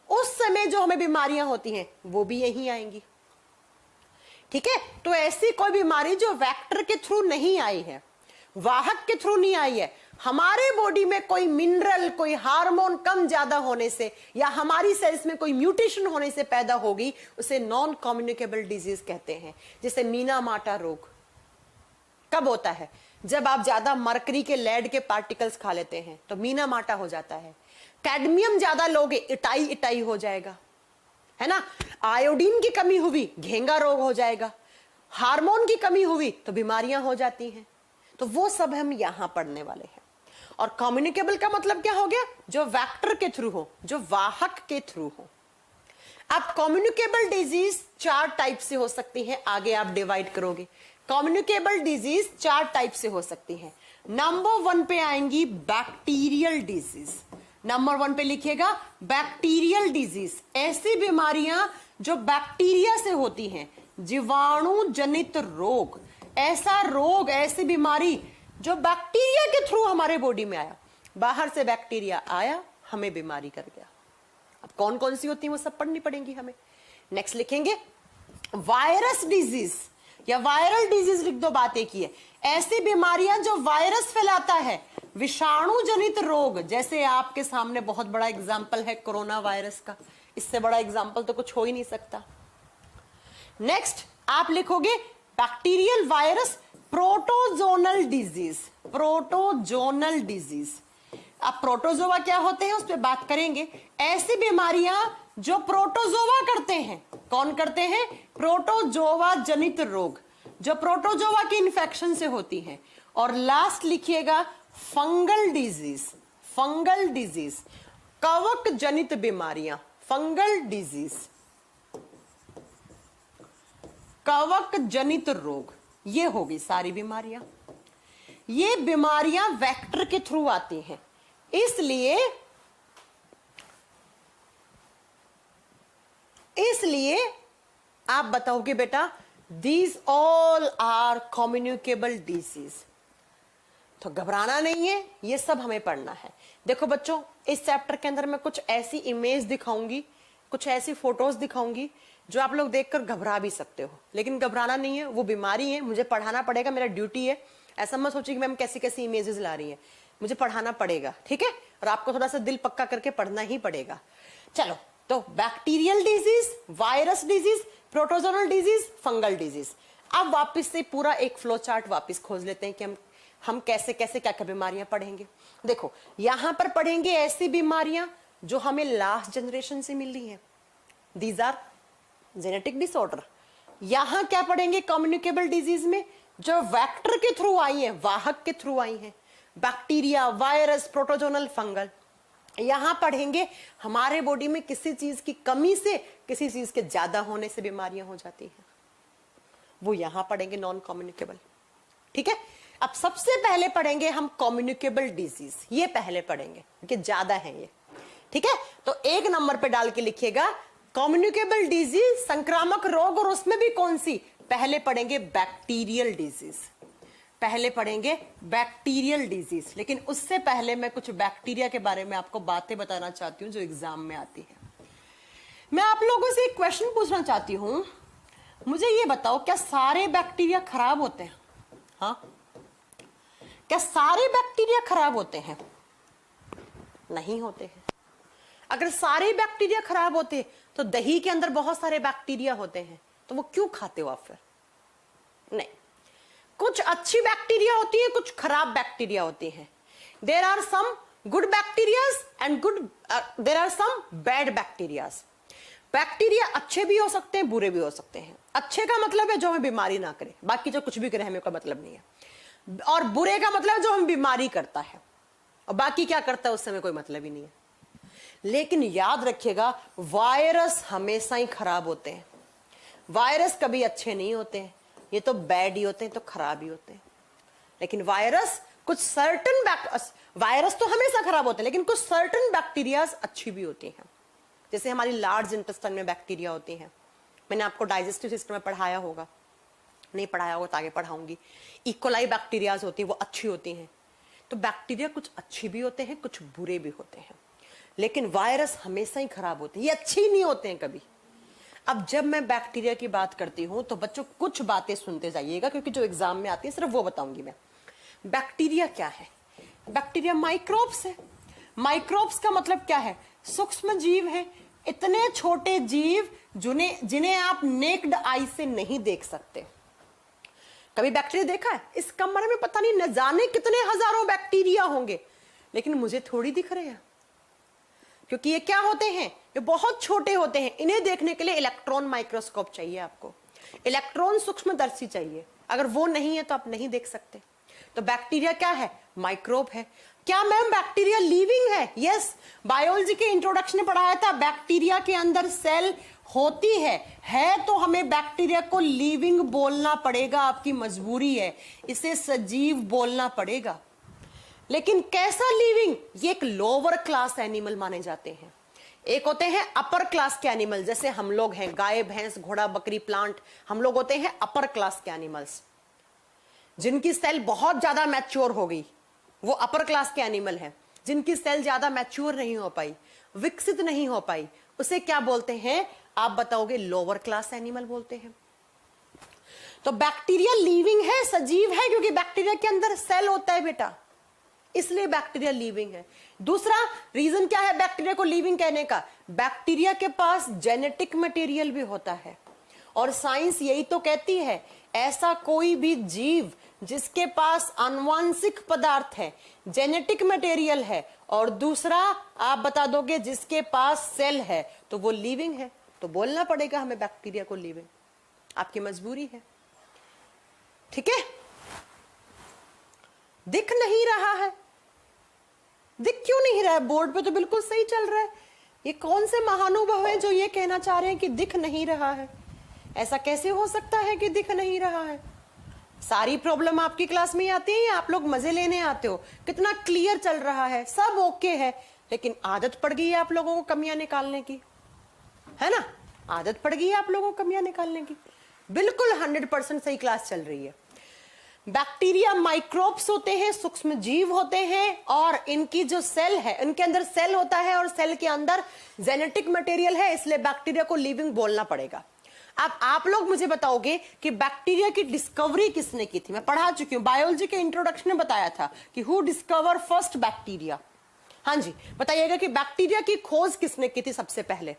उस समय जो हमें बीमारियां होती हैं वो भी यही आएंगी। ठीक है। तो ऐसी कोई बीमारी जो वेक्टर के थ्रू नहीं आई है, वाहक के थ्रू नहीं आई है, हमारे बॉडी में कोई मिनरल, कोई हार्मोन कम ज्यादा होने से या हमारी सेल्स में कोई म्यूटेशन होने से पैदा होगी, उसे नॉन कम्युनिकेबल डिजीज कहते हैं। जैसे मीना माटा रोग कब होता है? जब आप ज्यादा मरकरी के, लेड के पार्टिकल्स खा लेते हैं तो मीना माटा हो जाता है। कैडमियम ज्यादा लोगे, इटाई इटाई हो जाएगा, है ना। आयोडीन की कमी हुई, घेंगा रोग हो जाएगा। हार्मोन की कमी हुई तो बीमारियां हो जाती हैं। तो वो सब हम यहां पढ़ने वाले हैं। और कम्युनिकेबल का मतलब क्या हो गया? जो वेक्टर के थ्रू हो, जो वाहक के थ्रू हो। अब कम्युनिकेबल डिजीज 4 टाइप से हो सकती है, आगे आप डिवाइड करोगे। कम्युनिकेबल डिजीज 4 टाइप से हो सकती है। नंबर 1 पे आएंगी बैक्टीरियल डिजीज। नंबर 1 पे लिखिएगा बैक्टीरियल डिजीज। ऐसी बीमारियां जो बैक्टीरिया से होती हैं, जीवाणु जनित रोग। ऐसा रोग, ऐसी बीमारी जो बैक्टीरिया के थ्रू हमारे बॉडी में आया। बाहर से बैक्टीरिया आया, हमें बीमारी कर गया। अब कौन कौन सी होती है वो सब पढ़नी पड़ेंगी हमें। नेक्स्ट लिखेंगे वायरस डिजीज या वायरल डिजीज, लिख दो, बात एक ही है। ऐसी बीमारियां जो वायरस फैलाता है, विषाणु जनित रोग। जैसे आपके सामने बहुत बड़ा एग्जाम्पल है कोरोना वायरस का, इससे बड़ा एग्जाम्पल तो कुछ हो ही नहीं सकता। नेक्स्ट आप लिखोगे बैक्टीरियल वायरस प्रोटोजोनल डिजीज। प्रोटोजोनल डिजीज, अब प्रोटोजोआ क्या होते हैं उस पर बात करेंगे। ऐसी बीमारियां जो प्रोटोजोआ करते हैं। कौन करते हैं? प्रोटोजोआ जनित रोग, जो प्रोटोजोआ की इंफेक्शन से होती हैं। और लास्ट लिखिएगा फंगल डिजीज। फंगल डिजीज, कवक जनित बीमारियां। फंगल डिजीज, कवक जनित रोग, ये होगी सारी बीमारियां। ये बीमारियां वेक्टर के थ्रू आती हैं, इसलिए आप बताओगे बेटा these all are communicable disease. तो घबराना नहीं है, ये सब हमें पढ़ना है। देखो बच्चों, इस चैप्टर के अंदर मैं कुछ ऐसी इमेज दिखाऊंगी, कुछ ऐसी फोटोज दिखाऊंगी जो आप लोग देखकर घबरा भी सकते हो, लेकिन घबराना नहीं है। वो बीमारी है, मुझे पढ़ाना पड़ेगा, मेरा ड्यूटी है। ऐसा मत सोचिए कि मैम कैसी कैसी इमेजेस ला रही है, मुझे पढ़ाना पड़ेगा, ठीक है। और आपको थोड़ा सा दिल पक्का करके पढ़ना ही पड़ेगा। चलो, तो bacterial disease, virus disease, प्रोटोजोनल disease, fungal disease. अब वापस से पूरा एक फ्लो चार्ट वापस खोज लेते हैं कि हम कैसे कैसे क्या क्या बीमारियां पढ़ेंगे। देखो, यहां पर पढ़ेंगे ऐसी बीमारियां जो हमें लास्ट जनरेशन से मिली है, दीज आर जेनेटिक डिसऑर्डर। यहां क्या पढ़ेंगे कम्युनिकेबल डिजीज में? जो वेक्टर के थ्रू आई है, वाहक के थ्रू आई है, बैक्टीरिया, वायरस, प्रोटोजोनल, फंगल। यहां पढ़ेंगे हमारे बॉडी में किसी चीज की कमी से, किसी चीज के ज्यादा होने से बीमारियां हो जाती हैं, वो यहां पढ़ेंगे नॉन कम्युनिकेबल। ठीक है। अब सबसे पहले पढ़ेंगे हम कम्युनिकेबल डिजीज, ये पहले पढ़ेंगे क्योंकि ज्यादा है ये। ठीक है। तो 1 नंबर पे डाल के लिखिएगा कम्युनिकेबल डिजीज, संक्रामक रोग। और उसमें भी कौन सी? पहले पढ़ेंगे बैक्टीरियल डिजीज, पहले पढ़ेंगे बैक्टीरियल डिजीज। लेकिन उससे पहले मैं कुछ बैक्टीरिया के बारे में आपको बातें बताना चाहती हूं जो एग्जाम में आती है। मैं आप लोगों से एक क्वेश्चन पूछना चाहती हूं, मुझे ये बताओ, क्या सारे बैक्टीरिया खराब होते हैं? हाँ, क्या सारे बैक्टीरिया खराब होते हैं? नहीं होते हैं। अगर सारे बैक्टीरिया खराब होते तो दही के अंदर बहुत सारे बैक्टीरिया होते हैं, तो वो क्यों खाते हो आप फिर? नहीं, कुछ अच्छी बैक्टीरिया होती है, कुछ खराब बैक्टीरिया होती है। There are some good bacterias and there are some bad bacterias. Bacteria अच्छे भी हो सकते हैं, बुरे भी हो सकते हैं। अच्छे का मतलब है जो हमें बीमारी ना करे, बाकी जो कुछ भी करे हमें कोई मतलब नहीं है। और बुरे का मतलब जो हम बीमारी करता है, और बाकी क्या करता है उससे हमें कोई मतलब ही नहीं है। लेकिन याद रखिएगा, वायरस हमेशा ही खराब होते हैं। वायरस कभी अच्छे नहीं होते हैं, ये तो बैड ही होते हैं, तो खराब ही होते हैं। लेकिन वायरस कुछ सर्टन वायरस तो हमेशा खराब होते हैं, लेकिन कुछ सर्टन बैक्टीरियाज अच्छी भी होती हैं। जैसे हमारी लार्ज इंटेस्टाइन में बैक्टीरिया होती हैं, मैंने आपको डाइजेस्टिव सिस्टम में पढ़ाया होगा, नहीं पढ़ाया होगा तो आगे पढ़ाऊंगी। इकोलाई बैक्टीरियाज होती है, वो अच्छी होती हैं। तो बैक्टीरिया कुछ अच्छी भी होते हैं, कुछ बुरे भी होते हैं, लेकिन वायरस हमेशा ही खराब होते हैं, ये अच्छी नहीं होते हैं कभी। अब जब मैं बैक्टीरिया की बात करती हूं तो बच्चों कुछ बातें सुनते जाइएगा, क्योंकि जो एग्जाम में आती है सिर्फ वो बताऊंगी मैं। बैक्टीरिया क्या है? बैक्टीरिया माइक्रोब्स है। माइक्रोब्स का मतलब क्या है? सूक्ष्म जीव है, इतने छोटे जीव जिन्हें आप नेक्ड आई से नहीं देख सकते। कभी बैक्टीरिया देखा है? इस कमरे में पता नहीं न जाने कितने हजारों बैक्टीरिया होंगे, लेकिन मुझे थोड़ी दिख रहे हैं, क्योंकि ये क्या होते हैं? ये बहुत छोटे होते हैं। इन्हें देखने के लिए इलेक्ट्रॉन माइक्रोस्कोप चाहिए आपको, इलेक्ट्रॉन सूक्ष्मदर्शी चाहिए। अगर वो नहीं है तो आप नहीं देख सकते। तो बैक्टीरिया क्या है? माइक्रोब है। क्या मैम बैक्टीरिया लिविंग है? यस, बायोलॉजी के इंट्रोडक्शन में पढ़ाया था, बैक्टीरिया के अंदर सेल होती है तो हमें बैक्टीरिया को लिविंग बोलना पड़ेगा, आपकी मजबूरी है, इसे सजीव बोलना पड़ेगा। लेकिन कैसा लिविंग? ये एक लोअर क्लास एनिमल माने जाते हैं। एक होते हैं अपर क्लास के एनिमल, जैसे हम लोग हैं, गाय भैंस घोड़ा बकरी प्लांट, हम लोग होते हैं अपर क्लास के एनिमल्स, जिनकी सेल बहुत ज्यादा मैच्योर हो गई, वो अपर क्लास के एनिमल हैं। जिनकी सेल ज्यादा मैच्योर नहीं हो पाई, विकसित नहीं हो पाई, उसे क्या बोलते हैं? आप बताओगे, लोअर क्लास एनिमल बोलते हैं। तो बैक्टीरिया लिविंग है, सजीव है, क्योंकि बैक्टीरिया के अंदर सेल होता है बेटा, इसलिए बैक्टीरिया लिविंग है। दूसरा रीजन क्या है बैक्टीरिया को लिविंग कहने का? बैक्टीरिया के पास जेनेटिक मटेरियल भी होता है, और साइंस यही तो कहती है, ऐसा कोई भी जीव जिसके पास आनुवंशिक पदार्थ है, जेनेटिक मटेरियल है, और दूसरा आप बता दोगे जिसके पास सेल है, तो वो लिविंग है। तो बोलना पड़ेगा हमें बैक्टीरिया को लिविंग, आपकी मजबूरी है। ठीक है? दिख नहीं रहा है, दिख क्यों नहीं रहा है? बोर्ड पे तो बिल्कुल सही चल रहा है। ये कौन से महानुभव हैं जो ये कहना चाह रहे हैं कि दिख नहीं रहा है? ऐसा कैसे हो सकता है कि दिख नहीं रहा है? सारी प्रॉब्लम आपकी क्लास में आती है या आप लोग मजे लेने आते हो? कितना क्लियर चल रहा है, सब ओके है, लेकिन आदत पड़ गई है आप लोगों को कमियां निकालने की, है ना? आदत पड़ गई है आप लोगों को कमियां निकालने की। बिल्कुल 100% सही क्लास चल रही है। बैक्टीरिया माइक्रोब्स होते हैं, सूक्ष्म जीव होते हैं, और इनकी जो सेल है, इनके अंदर सेल होता है और सेल के अंदर जेनेटिक मटेरियल है, इसलिए बैक्टीरिया को लिविंग बोलना पड़ेगा। अब आप लोग मुझे बताओगे कि बैक्टीरिया की डिस्कवरी किसने की थी? मैं पढ़ा चुकी हूं, बायोलॉजी के इंट्रोडक्शन में बताया था कि हु डिस्कवर फर्स्ट बैक्टीरिया। हाँ जी, बताइएगा कि बैक्टीरिया की खोज किसने की थी सबसे पहले?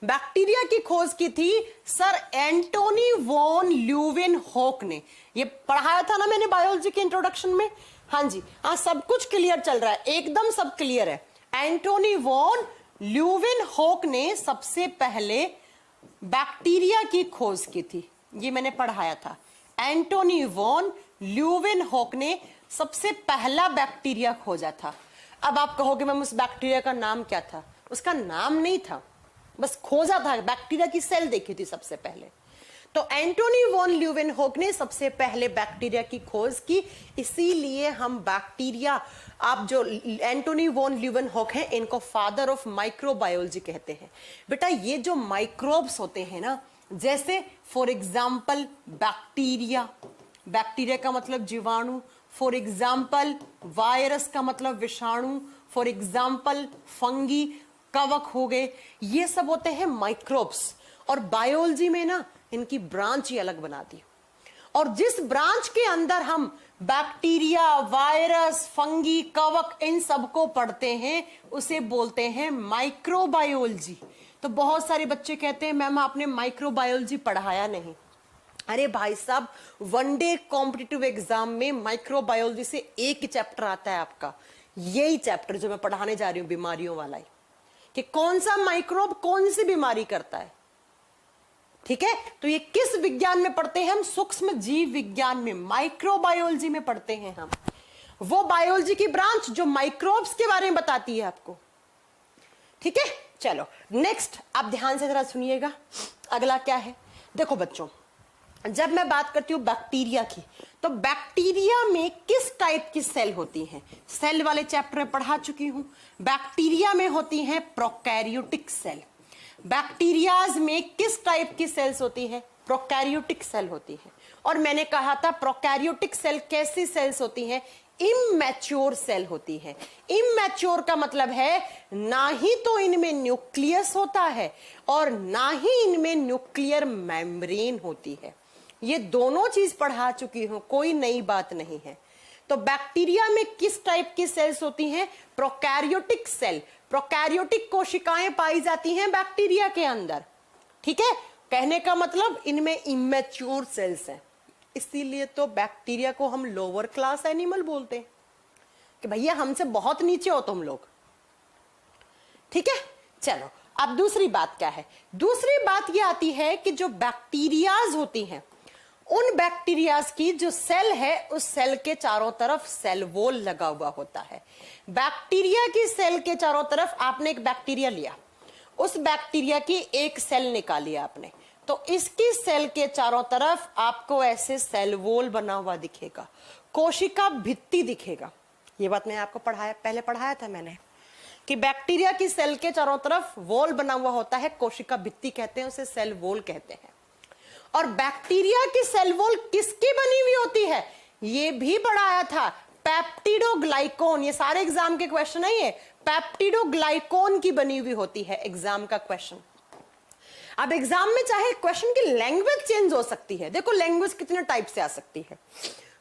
बैक्टीरिया की खोज की थी सर एंटोनी वॉन ल्यूवेनहोक ने। ये पढ़ाया था ना मैंने बायोलॉजी के इंट्रोडक्शन में। हाँ जी, हाँ, सब कुछ क्लियर चल रहा है, एकदम सब क्लियर है। एंटोनी वॉन ल्यूवेनहोक ने सबसे पहले बैक्टीरिया की खोज की थी, ये मैंने पढ़ाया था। एंटोनी वॉन ल्यूवेनहोक ने सबसे पहला बैक्टीरिया खोजा था। अब आप कहोगे मैम उस बैक्टीरिया का नाम क्या था? उसका नाम नहीं था, बस खोजा था, बैक्टीरिया की सेल देखी थी सबसे पहले। तो एंटोनी वॉन ल्यूवेनहोक ने सबसे पहले बैक्टीरिया की खोज की, इसीलिए हम बैक्टीरिया, आप जो एंटोनी वॉन ल्यूवेनहोक हैं, इनको फादर ऑफ माइक्रोबायोलॉजी कहते हैं। बेटा ये जो माइक्रोब्स होते हैं ना, जैसे फॉर एग्जाम्पल बैक्टीरिया, बैक्टीरिया का मतलब जीवाणु, फॉर एग्जाम्पल वायरस का मतलब विषाणु, फॉर एग्जाम्पल फंगी, कवक हो गए, ये सब होते हैं माइक्रोब्स। और बायोलॉजी में ना इनकी ब्रांच ही अलग बना दी, और जिस ब्रांच के अंदर हम बैक्टीरिया, वायरस, फंगी, कवक, इन सबको पढ़ते हैं, उसे बोलते हैं माइक्रोबायोलॉजी। तो बहुत सारे बच्चे कहते हैं मैम आपने माइक्रोबायोलॉजी पढ़ाया नहीं। अरे भाई साहब, वनडे कॉम्पिटिटिव एग्जाम में माइक्रोबायोलॉजी से एक ही चैप्टर आता है आपका, यही चैप्टर जो मैं पढ़ाने जा रही हूं, बीमारियों वाला ही, कि कौन सा माइक्रोब कौन सी बीमारी करता है। ठीक है, तो ये किस विज्ञान में पढ़ते हैं हम? सूक्ष्म जीव विज्ञान में, माइक्रोबायोलॉजी में पढ़ते हैं हम। वो बायोलॉजी की ब्रांच जो माइक्रोब्स के बारे में बताती है आपको। ठीक है, चलो नेक्स्ट आप ध्यान से जरा सुनिएगा, अगला क्या है। देखो बच्चों, जब मैं बात करती हूं बैक्टीरिया की, तो बैक्टीरिया में किस टाइप की सेल होती हैं, सेल वाले चैप्टर में पढ़ा चुकी हूं। बैक्टीरिया में होती हैं प्रोकैरियोटिक सेल। बैक्टीरियाज में किस टाइप की सेल्स होती है, प्रोकैरियोटिक सेल होती है। और मैंने कहा था प्रोकैरियोटिक सेल कैसी सेल्स होती हैं, इमैच्योर सेल होती है। इमैच्योर का मतलब है ना ही तो इनमें न्यूक्लियस होता है और ना ही इनमें न्यूक्लियर मेम्ब्रेन होती है। ये दोनों चीज पढ़ा चुकी हूं, कोई नई बात नहीं है। तो बैक्टीरिया में किस टाइप की सेल्स होती हैं, प्रोकैरियोटिक सेल। प्रोकैरियोटिक कोशिकाएं पाई जाती हैं बैक्टीरिया के अंदर, ठीक है। कहने का मतलब इनमें इमैच्योर सेल्स हैं, इसीलिए तो बैक्टीरिया को हम लोअर क्लास एनिमल बोलते हैं कि भैया हमसे बहुत नीचे हो तुम लोग, ठीक है। चलो अब दूसरी बात क्या है, दूसरी बात ये आती है कि जो बैक्टीरियाज होती हैं, उन बैक्टीरियाज की जो सेल है उस सेल के चारों तरफ सेल वॉल लगा हुआ होता है। बैक्टीरिया की सेल के चारों तरफ आपने एक बैक्टीरिया लिया, उस बैक्टीरिया की एक सेल निकाली आपने, तो इसकी सेल के चारों तरफ आपको ऐसे सेल वॉल बना हुआ दिखेगा, कोशिका भित्ति दिखेगा। ये बात मैं आपको पहले पढ़ाया था मैंने कि बैक्टीरिया की सेल के चारों तरफ वॉल बना हुआ होता है, कोशिका भित्ति कहते हैं उसे, सेल वॉल कहते हैं। और बैक्टीरिया की सेल वॉल किसकी बनी हुई होती है, ये भी पढ़ाया था, पेप्टिडोग्लाइकोन। ये सारे एग्जाम के क्वेश्चन है, ये पेप्टिडोग्लाइकोन की बनी हुई होती है, एग्जाम का क्वेश्चन। अब एग्जाम में चाहे क्वेश्चन की लैंग्वेज चेंज हो सकती है, देखो लैंग्वेज कितने टाइप से आ सकती है।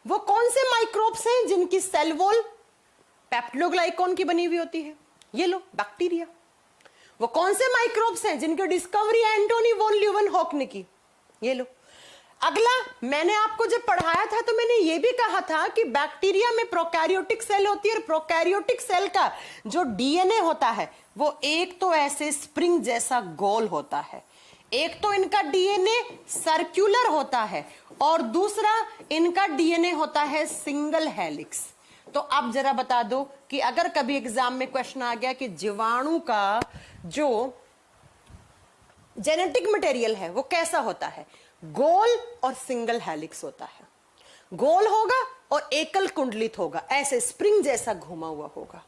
वो कौन से माइक्रोब्स हैं जिनकी सेल वॉल पेप्टिडोग्लाइकोन की बनी हुई होती है, ये लो बैक्टीरिया। वो कौन से माइक्रोब्स हैं जिनकी डिस्कवरी एंटोनी वॉन ल्यूवेनहॉक ने की, ये लो। अगला मैंने आपको जब पढ़ाया था तो मैंने ये भी कहा था कि बैक्टीरिया में प्रोकैरियोटिक सेल होती है, और प्रोकैरियोटिक सेल का जो डीएनए होता है वो एक तो ऐसे स्प्रिंग जैसा गोल होता है, एक तो इनका डीएनए सर्कुलर होता है और दूसरा इनका डीएनए होता है सिंगल हेलिक्स। तो अब जरा बता दो कि अगर कभी एग्जाम में क्वेश्चन आ गया कि जीवाणु का जो जेनेटिक मटेरियल है वो कैसा होता है, गोल और सिंगल हेलिक्स होता है। गोल होगा और एकल कुंडलित होगा, ऐसे स्प्रिंग जैसा घुमा हुआ होगा।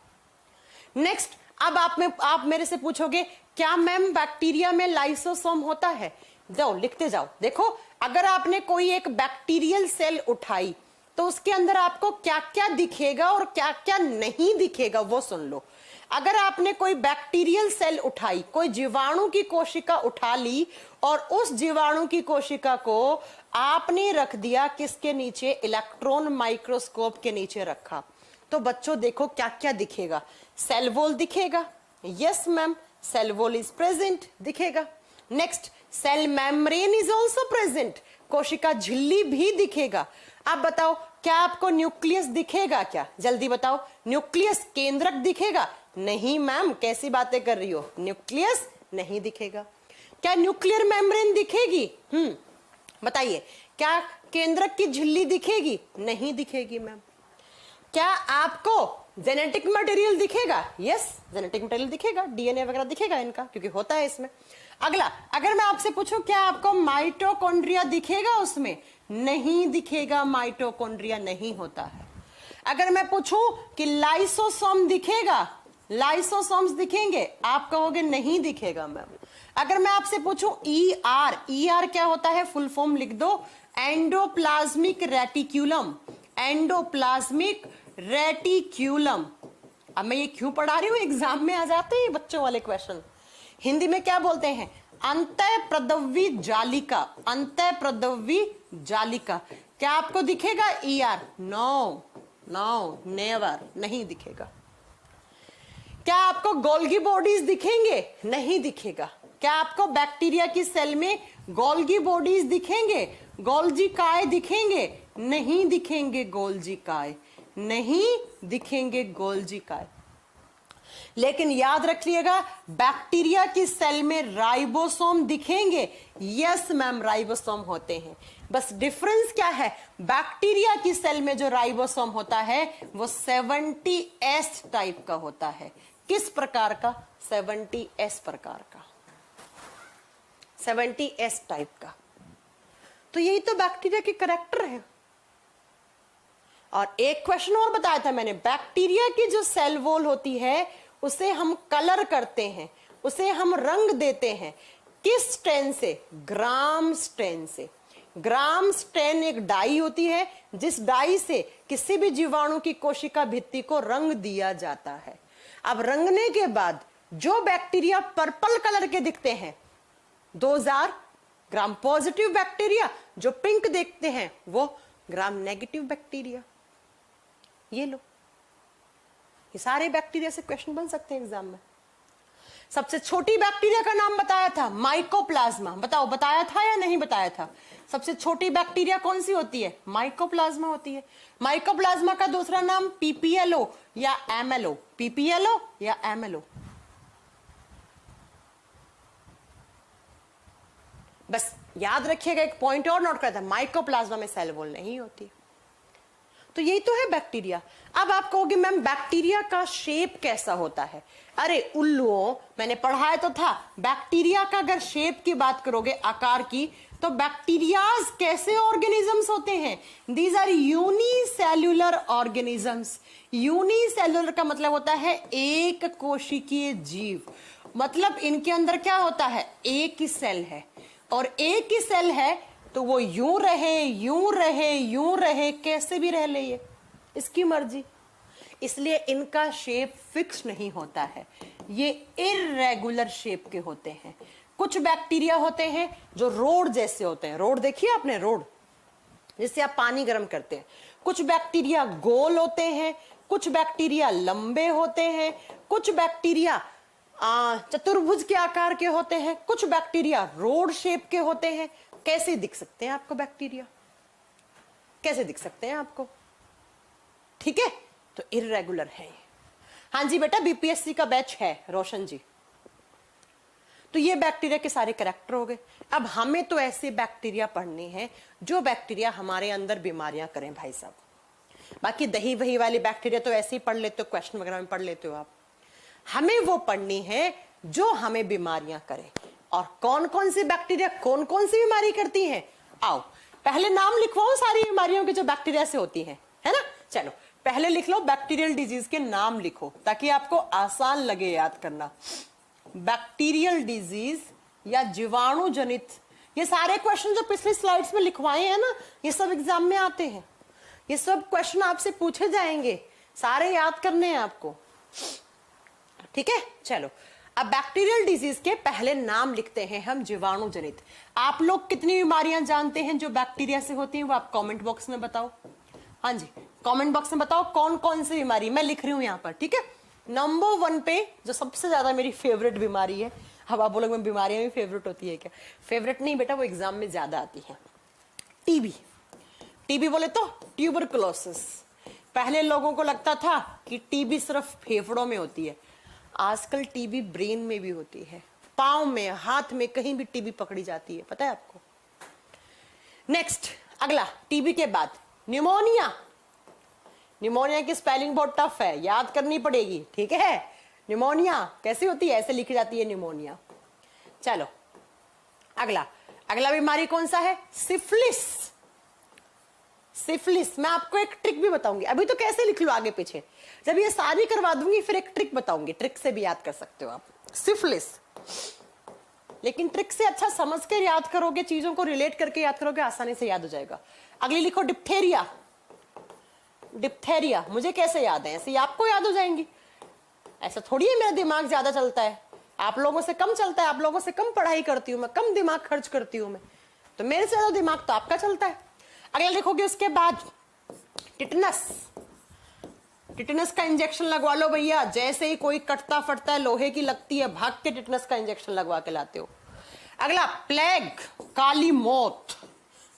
नेक्स्ट, अब आप मेरे से पूछोगे क्या मैम बैक्टीरिया में लाइसोसोम होता है, जाओ लिखते जाओ। देखो अगर आपने कोई एक बैक्टीरियल सेल उठाई तो उसके अंदर आपको क्या क्या दिखेगा और क्या क्या नहीं दिखेगा वो सुन लो। अगर आपने कोई बैक्टीरियल सेल उठाई, कोई जीवाणु की कोशिका उठा ली और उस जीवाणु की कोशिका को आपने रख दिया किसके नीचे, इलेक्ट्रॉन माइक्रोस्कोप के नीचे रखा, तो बच्चों देखो क्या क्या दिखेगा। सेल वॉल दिखेगा, yes ma'am cell wall is present दिखेगा। Next, cell membrane is also present, कोशिका झिल्ली भी दिखेगा। अब बताओ क्या आपको न्यूक्लियस दिखेगा क्या, जल्दी बताओ, न्यूक्लियस केंद्रक दिखेगा? नहीं मैम, कैसी बातें कर रही हो, न्यूक्लियस नहीं दिखेगा। क्या न्यूक्लियर मेम्ब्रेन दिखेगी? बताइए, क्या केंद्रक की झिल्ली दिखेगी? नहीं दिखेगी मैम। क्या आपको जेनेटिक मटेरियल दिखेगा? यस, जेनेटिक मटेरियल दिखेगा, डीएनए वगैरह दिखेगा इनका, क्योंकि होता है इसमें। अगला, अगर मैं आपसे पूछूं क्या आपको माइटोकॉन्ड्रिया दिखेगा उसमें? नहीं दिखेगा, माइटोकॉन्ड्रिया नहीं होता है। अगर मैं पूछूं कि लाइसोसोम दिखेगा, लाइसोसोम्स दिखेंगे? आप कहोगे नहीं दिखेगा मैम। अगर मैं आपसे पूछूं ईआर क्या होता है, फुल फॉर्म लिख दो, एंडोप्लाज्मिक रेटिक्यूलम, एंडोप्लाज्मिक रेटिक्यूलम। अब मैं ये क्यों पढ़ा रही हूं, एग्जाम में आ जाते हैं बच्चों वाले क्वेश्चन। हिंदी में क्या बोलते हैं, अंतःप्रदव्वी जालिका, अंतःप्रदव्वी जालिका। क्या आपको दिखेगा ईआर? नो नो नेवर, नहीं दिखेगा। क्या आपको गोल्गी बॉडीज दिखेंगे? नहीं दिखेगा। क्या आपको बैक्टीरिया की सेल में गोल्गी बॉडीज दिखेंगे, गोल्जी काय दिखेंगे? नहीं दिखेंगे गोल्जी काय, नहीं दिखेंगे गोल्जी काय। लेकिन याद रखिएगा बैक्टीरिया की सेल में राइबोसोम दिखेंगे। यस मैम, राइबोसोम होते हैं। बस डिफरेंस क्या है, बैक्टीरिया की सेल में जो राइबोसोम होता है वो 70S टाइप का होता है। किस प्रकार का? 70S प्रकार का, 70S टाइप का। तो यही तो बैक्टीरिया के करैक्टर है। और एक क्वेश्चन और बताया था मैंने, बैक्टीरिया की जो सेल वॉल होती है उसे हम कलर करते हैं, उसे हम रंग देते हैं। किस स्ट्रेन से? ग्राम स्ट्रेन से। ग्राम स्ट्रेन एक डाई होती है जिस डाई से किसी भी जीवाणु की कोशिका भित्ति को रंग दिया जाता है। अब रंगने के बाद जो बैक्टीरिया पर्पल कलर के दिखते हैं, 2000 ग्राम पॉजिटिव बैक्टीरिया, जो पिंक देखते हैं वो ग्राम नेगेटिव बैक्टीरिया। ये लो, ये सारे बैक्टीरिया से क्वेश्चन बन सकते हैं एग्जाम में। सबसे छोटी बैक्टीरिया का नाम बताया था, माइकोप्लाज्मा। बताओ बताया था या नहीं बताया था? सबसे छोटी बैक्टीरिया कौन सी होती है? माइकोप्लाज्मा होती है। माइकोप्लाज्मा का दूसरा नाम पीपीएलओ या एमएलओ। पीपीएलओ या एमएलओ, बस याद रखिएगा। एक पॉइंट और नोट करता है, माइकोप्लाज्मा में सेल वॉल नहीं होती। तो यही तो है बैक्टीरिया। अब आप कहोगे मैम बैक्टीरिया का शेप कैसा होता है? अरे उल्लुओं, मैंने पढ़ाया तो था, बैक्टीरिया का अगर शेप की बात करोगे, आकार की, तो बैक्टीरियाज कैसे ऑर्गेनिजम्स होते हैं? These are unicellular organisms. Unicellular का मतलब होता है एक कोशिकीय जीव। मतलब इनके अंदर क्या होता है? एक ही सेल है, और एक ही सेल है तो वो यूं रहे, यूं रहे, यूं रहे, कैसे भी रह ले, ये इसकी मर्जी। इसलिए इनका शेप फिक्स नहीं होता है, ये इर्रेगुलर शेप के होते हैं। कुछ बैक्टीरिया होते हैं जो रोड जैसे होते हैं। रोड देखिए आपने, रोड जिससे आप पानी गर्म करते हैं। कुछ बैक्टीरिया गोल होते हैं, कुछ बैक्टीरिया लंबे होते हैं, कुछ बैक्टीरिया चतुर्भुज के आकार के होते हैं, कुछ बैक्टीरिया रोड शेप के होते हैं। कैसे दिख सकते हैं आपको बैक्टीरिया? कैसे दिख सकते हैं आपको? ठीक है, तो इर्रेगुलर है। हाँ जी बेटा, बीपीएससी का बैच है रोशन जी। तो ये बैक्टीरिया के सारे कैरेक्टर हो गए। अब हमें तो ऐसे बैक्टीरिया पढ़ने हैं जो बैक्टीरिया हमारे अंदर बीमारियां करें भाई साहब। बाकी दही वही वाली बैक्टीरिया तो ऐसे ही पढ़ लेते हो, क्वेश्चन वगैरह में पढ़ लेते हो आप। हमें वो पढ़नी है जो हमें बीमारियां करे। और कौन कौन सी बैक्टीरिया कौन कौन सी बीमारी करती हैं? आओ पहले नाम लिखवाओ सारी बीमारियों के जो बैक्टीरिया से होती हैं, है ना। चलो पहले लिख लो, बैक्टीरियल डिजीज के नाम लिखो ताकि आपको आसान लगे याद करना। बैक्टीरियल डिजीज या जीवाणु जनित, ये सारे क्वेश्चन जो पिछली स्लाइड्स में लिखवाए हैं ना, ये सब एग्जाम में आते हैं। ये सब क्वेश्चन आपसे पूछे जाएंगे, सारे याद करने हैं आपको, ठीक है। चलो अब बैक्टीरियल डिजीज के पहले नाम लिखते हैं हम, जीवाणु जनित। आप लोग कितनी बीमारियां जानते हैं जो बैक्टीरिया से होती हैं, वो आप कमेंट बॉक्स में बताओ। हाँ जी, कमेंट बॉक्स में बताओ कौन कौन सी बीमारी, मैं लिख रही हूं यहां पर, ठीक है। नंबर 1 पे जो सबसे ज्यादा मेरी फेवरेट बीमारी है, अब आप बोलोगे बीमारियां भी फेवरेट होती है क्या? फेवरेट नहीं बेटा, वो एग्जाम में ज्यादा आती है। टीबी। टीबी बोले तो ट्यूबरकुलोसिस। पहले लोगों को लगता था कि टीबी सिर्फ फेफड़ों में होती है, आजकल टीबी ब्रेन में भी होती है, पांव में, हाथ में, कहीं भी टीबी पकड़ी जाती है, पता है आपको। नेक्स्ट, अगला टीबी के बाद न्यूमोनिया। न्यूमोनिया की स्पेलिंग बहुत टफ है, याद करनी पड़ेगी, ठीक है। न्यूमोनिया कैसी होती है? ऐसे लिखी जाती है न्यूमोनिया। चलो अगला, अगला बीमारी कौन सा है? सिफिलिस। सिफिलिस, मैं आपको एक ट्रिक भी बताऊंगी, अभी तो कैसे लिख लो आगे पीछे, जब ये सारी करवा दूंगी फिर एक ट्रिक बताऊंगी, ट्रिक से भी याद कर सकते हो आप सिफिलिस। लेकिन ट्रिक से अच्छा समझ कर याद करोगे, चीजों को रिलेट करके याद करोगे, आसानी से याद हो जाएगा। अगली लिखो डिप्थेरिया। डिप्थेरिया मुझे कैसे याद है? ऐसे आपको याद हो जाएंगी, ऐसा थोड़ी है मेरा दिमाग ज्यादा चलता है, आप लोगों से कम चलता है, आप लोगों से कम पढ़ाई करती हूं मैं, कम दिमाग खर्च करती हूं मैं, तो मेरे से ज्यादा दिमाग तो आपका चलता है। अगला लिखोगे उसके बाद टिटनस। टिटनस का इंजेक्शन लगवा लो भैया, जैसे ही कोई कटता फटता है, लोहे की लगती है, भाग के टिटनस का इंजेक्शन लगवा के लाते हो। अगला प्लेग, काली मौत,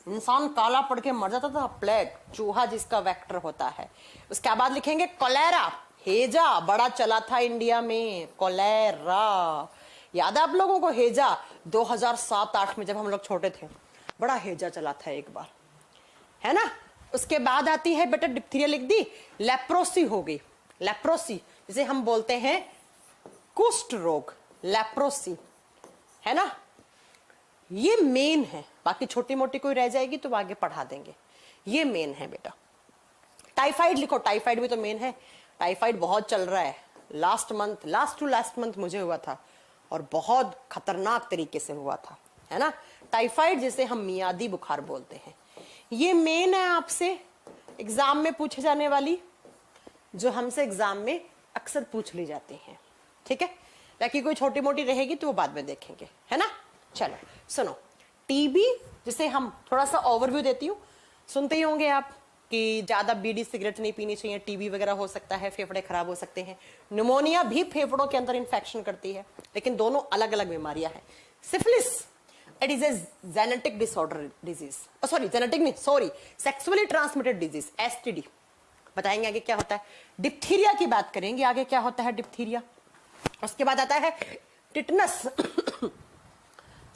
इंसान काला पड़ के मर जाता था, प्लेग, चूहा जिसका वेक्टर होता है। उसके बाद लिखेंगे कोलेरा, हेजा, बड़ा चला था इंडिया में, कोलेरा, याद है आप लोगों को हेजा? 2007-8 में जब हम लोग छोटे थे, बड़ा हेजा चला था एक बार, है ना। उसके बाद आती है बेटा, डिप्थीरिया लिख दी, लेप्रोसी हो गई। लेप्रोसी जिसे हम बोलते हैं कुष्ठ रोग, लेप्रोसी, है ना, ये मेन है। बाकी छोटी मोटी कोई रह जाएगी तो आगे पढ़ा देंगे। ये मेन है बेटा। टाइफाइड लिखो, टाइफाइड भी तो मेन है। टाइफाइड बहुत चल रहा है। लास्ट टू लास्ट मंथ मुझे हुआ था और बहुत खतरनाक तरीके से हुआ था, है ना। टाइफाइड जिसे हम मियादी बुखार बोलते हैं, ये मेन है आपसे एग्जाम में पूछे जाने वाली, जो हमसे एग्जाम में अक्सर पूछ ली जाती हैं, ठीक है। बाकी कोई छोटी मोटी रहेगी तो वो बाद में देखेंगे, है ना। चलो सुनो, टीबी जिसे हम थोड़ा सा ओवरव्यू देती हूँ, सुनते ही होंगे आप कि ज्यादा बीड़ी सिगरेट नहीं पीनी चाहिए, टीबी वगैरह हो सकता है, फेफड़े खराब हो सकते हैं। निमोनिया भी फेफड़ों के अंदर इंफेक्शन करती है, लेकिन दोनों अलग अलग बीमारियां हैं। Syphilis, it is a genetic disorder disease, genetic नहीं, सेक्सुअली ट्रांसमिटेड डिजीज, एसटीडी। बताएंगे आगे क्या होता है। डिप्थीरिया की बात करेंगे आगे, क्या होता है डिप्थीरिया। उसके बाद आता है टिटनस।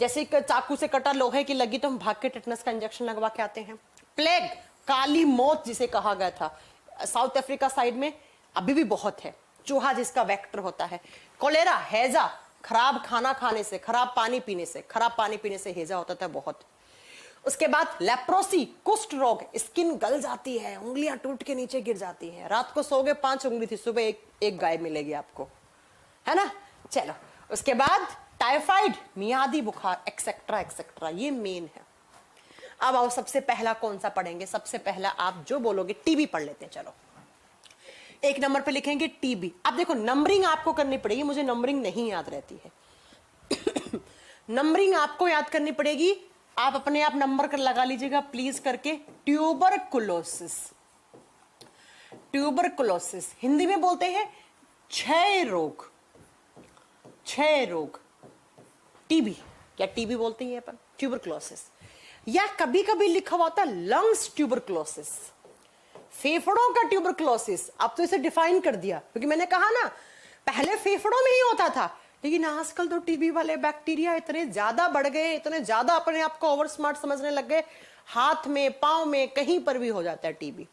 जैसे चाकू से कटा लोहे की लगी तो हम भाग के टिटनस का इंजेक्शन लगवा के आते हैं। प्लेग, काली मौत जिसे कहा गया था, साउथ अफ्रीका साइड में अभी भी बहुत है, चूहा जिसका वेक्टर होता है। कोलेरा, हैजा, खराब खाना खाने से, खराब पानी पीने से हैजा होता था बहुत। उसके बाद लेप्रोसी, कुष्ठ रोग, स्किन गल जाती है, उंगलियां टूट के नीचे गिर जाती हैं। रात को सोगे 5 उंगली थी, सुबह एक गाय मिलेगी आपको, है ना। चलो उसके बाद टाइफाइड, मियादी बुखार, एक्सेट्रा एक्सेट्रा, ये मेन है। अब आओ सबसे पहला कौन सा पढ़ेंगे। सबसे पहला आप जो बोलोगे टीबी पढ़ लेते हैं। चलो 1 नंबर पे लिखेंगे टीबी। अब देखो नंबरिंग आपको करनी पड़ेगी, मुझे नंबरिंग नहीं याद रहती है। नंबरिंग आपको याद करनी पड़ेगी, आप अपने आप नंबर कर लगा लीजिएगा प्लीज करके। ट्यूबरकुलोसिस, ट्यूबरकुलोसिस हिंदी में बोलते हैं क्षय रोग, क्षय रोग, टीबी या टीबी बोलते हैं अपन, ट्यूबरकुलोसिस। या कभी कभी लिखा हुआ होता है लंग्स ट्यूबरकुलोसिस, फेफड़ों का ट्यूबरकुलोसिस। अब तो इसे डिफाइन कर दिया, क्योंकि मैंने कहा ना पहले फेफड़ों में ही होता था, लेकिन आजकल तो टीबी वाले बैक्टीरिया इतने ज्यादा बढ़ गए, इतने ज्यादा अपने आप को ओवर स्मार्ट समझने लग गए, हाथ में, पांव में, कहीं पर भी हो जाता है टीबी।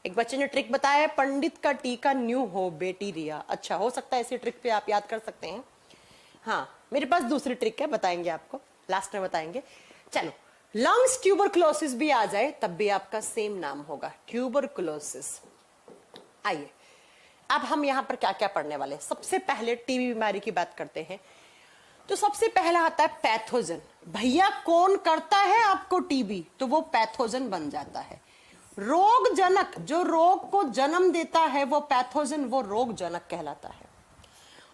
एक बच्चे ने ट्रिक बताया है, पंडित का टीका न्यू हो बेटी रिया। अच्छा, हो सकता है इसी ट्रिक पे आप याद कर सकते हैं। हाँ, मेरे पास दूसरी ट्रिक है, बताएंगे आपको, लास्ट में बताएंगे। चलो, लंग्स ट्यूबरकुलोसिस भी आ जाए तब भी आपका सेम नाम होगा, ट्यूबरकुलोसिस। आइए अब हम यहां पर क्या क्या पढ़ने वाले हैं। सबसे पहले टीबी बीमारी की बात करते हैं, तो सबसे पहला आता है पैथोजन। भैया कौन करता है आपको टीबी, तो वो पैथोजन बन जाता है। रोग जनक, जो रोग को जन्म देता है वो पैथोजन, वो रोग जनक कहलाता है।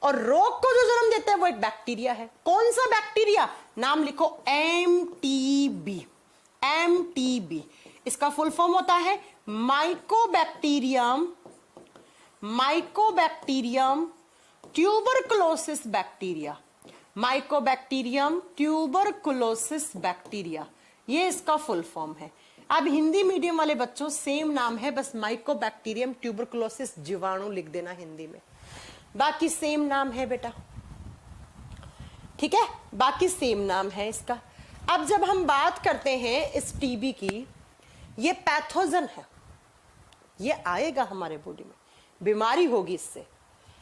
और रोग को जो जन्म देता है वो एक बैक्टीरिया है। कौन सा बैक्टीरिया, नाम लिखो, एमटीबी। एमटीबी इसका फुल फॉर्म होता है Mycobacterium, Mycobacterium tuberculosis bacteria, Mycobacterium tuberculosis bacteria, ये इसका फुल फॉर्म है। अब हिंदी मीडियम वाले बच्चों सेम नाम है, बस माइकोबैक्टीरियम ट्यूबरकुलोसिस जीवाणु लिख देना हिंदी में, बाकी सेम नाम है बेटा, ठीक है, बाकी सेम नाम है इसका। अब जब हम बात करते हैं इस टीबी की, ये पैथोजन है, ये आएगा हमारे बॉडी में, बीमारी होगी इससे,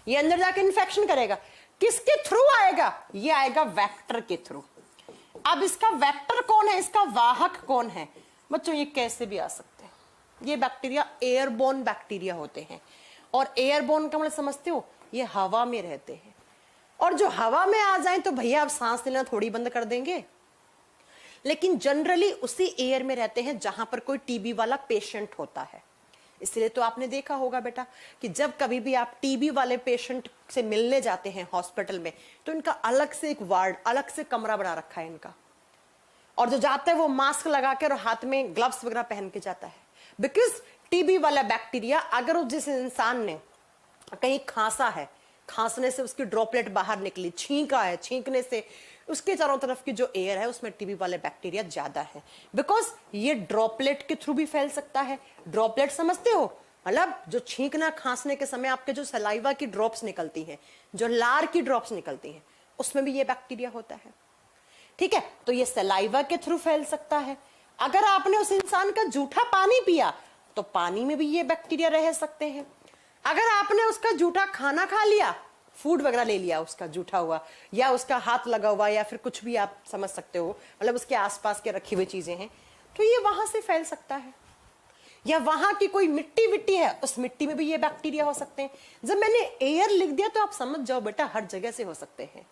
ये अंदर जाके इन्फेक्शन करेगा। किसके थ्रू आएगा, ये आएगा वेक्टर के थ्रू। अब इसका वेक्टर कौन है, इसका वाहक कौन है बच्चों, ये कैसे भी आ सकते हैं। ये बैक्टीरिया एयरबोर्न बैक्टीरिया होते हैं, और एयरबोर्न का मतलब समझते हो, ये हवा में रहते हैं, और जो हवा में आ जाए तो भैया आप सांस लेना थोड़ी बंद कर देंगे, लेकिन जनरली उसी एयर में रहते हैं जहां पर कोई टीबी वाला पेशेंट होता है। इसलिए तो आपने देखा होगा बेटा कि जब कभी भी आप टीबी वाले पेशेंट से मिलने जाते हैं हॉस्पिटल में, तो इनका अलग से एक वार्ड, अलग से कमरा बना रखा है इनका, और जो जाता है वो मास्क लगाकर और हाथ में ग्लव्स वगैरह पहन के जाता है। बिकॉज टीबी वाला बैक्टीरिया, अगर उस जिस इंसान ने कहीं खांसा है, खांसने से उसकी ड्रॉपलेट बाहर निकली, छींका है, छींकने से उसके चारों तरफ की जो एयर है उसमें टीबी वाले बैक्टीरिया ज्यादा है, बिकॉज ये ड्रॉपलेट के थ्रू भी फैल सकता है। ड्रॉपलेट समझते हो, मतलब जो छींकना खांसने के समय आपके जो सलाइवा की ड्रॉप्स निकलती हैं, जो लार की ड्रॉप्स निकलती हैं, उसमें भी ये बैक्टीरिया होता है, ठीक है। तो ये सलाइवा के थ्रू फैल सकता है। अगर आपने उस इंसान का जूठा पानी पिया तो पानी में भी ये बैक्टीरिया रह सकते हैं। अगर आपने उसका जूठा खाना खा लिया फूड वगैरह ले लिया उसका जूठा हुआ, या उसका हाथ लगा हुआ, या फिर कुछ भी आप समझ सकते हो, मतलब उसके आसपास के रखी हुई चीजें हैं, तो ये वहां से फैल सकता है। या वहां की कोई मिट्टी विट्टी है, उस मिट्टी में भी ये बैक्टीरिया हो सकते हैं। जब मैंने एयर लिख दिया तो आप समझ जाओ बेटा हर जगह से हो सकते हैं,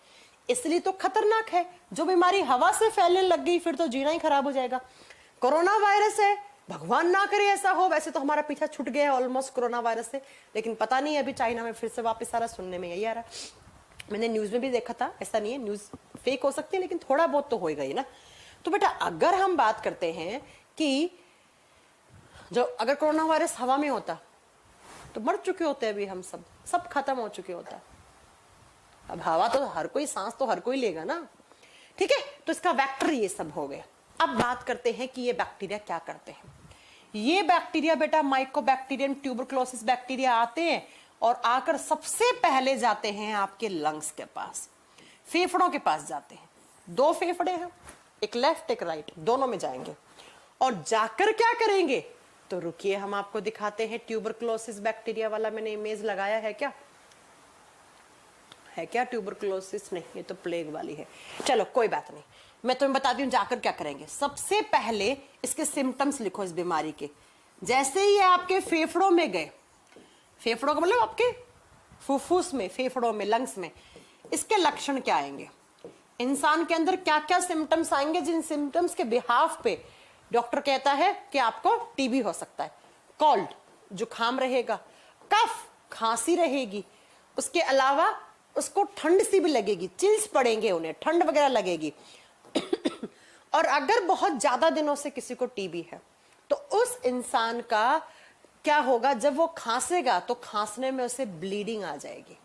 इसलिए तो खतरनाक है। जो बीमारी हवा से फैलने लग गई फिर तो जीना ही खराब हो जाएगा। कोरोना वायरस है, भगवान ना करे ऐसा हो, वैसे तो हमारा पीछा छूट गया है ऑलमोस्ट कोरोना वायरस से, लेकिन पता नहीं अभी चाइना में फिर से वापस आ रहा, सुनने में यही आ रहा। मैंने न्यूज में भी देखा था, ऐसा नहीं है न्यूज फेक हो सकती है लेकिन थोड़ा बहुत तो हो ही गई ना। तो बेटा अगर हम बात करते हैं कि जो अगर कोरोना वायरस हवा में होता तो मर चुके होते अभी, हम सब खत्म हो चुके होता। अब हवा तो हर कोई, सांस तो हर कोई लेगा ना, ठीक है। तो इसका वेक्टर ये सब हो गया। अब बात करते हैं कि ये बैक्टीरिया क्या करते हैं। ये बैक्टीरिया बेटा माइकोबैक्टीरियम ट्यूबरक्लोसिस बैक्टीरिया आते हैं और आकर सबसे पहले जाते हैं आपके लंग्स के पास, फेफड़ों के पास जाते हैं। 2 फेफड़े हैं, एक लेफ्ट एक राइट, दोनों में जाएंगे और जाकर क्या करेंगे, तो रुकिए हम आपको दिखाते हैं। ट्यूबरक्लोसिस बैक्टीरिया वाला मैंने इमेज लगाया है क्या, है क्या ट्यूबरक्लोसिस? नहीं, ये तो प्लेग वाली है। चलो कोई बात नहीं, मैं तुम्हें बताती हूँ जाकर क्या करेंगे। सबसे पहले इसके सिम्टम्स लिखो इस बीमारी के। जैसे ही आपके फेफड़ों में गए, फेफड़ों का मतलब आपके फुफ्फुस में, फेफड़ों में, लंग्स में, इसके लक्षण क्या आएंगे, इंसान के अंदर क्या क्या सिम्टम्स आएंगे, जिन सिम्टम्स के बिहाफ पे डॉक्टर कहता है कि आपको टीबी हो सकता है। कोल्ड, जुकाम रहेगा, कफ, खांसी रहेगी, उसके अलावा उसको ठंड सी भी लगेगी, चिल्स पड़ेंगे उन्हें, ठंड वगैरह लगेगी। और अगर बहुत ज्यादा दिनों से किसी को टीबी है तो उस इंसान का क्या होगा, जब वो खांसेगा तो खांसने में उसे ब्लीडिंग आ जाएगी।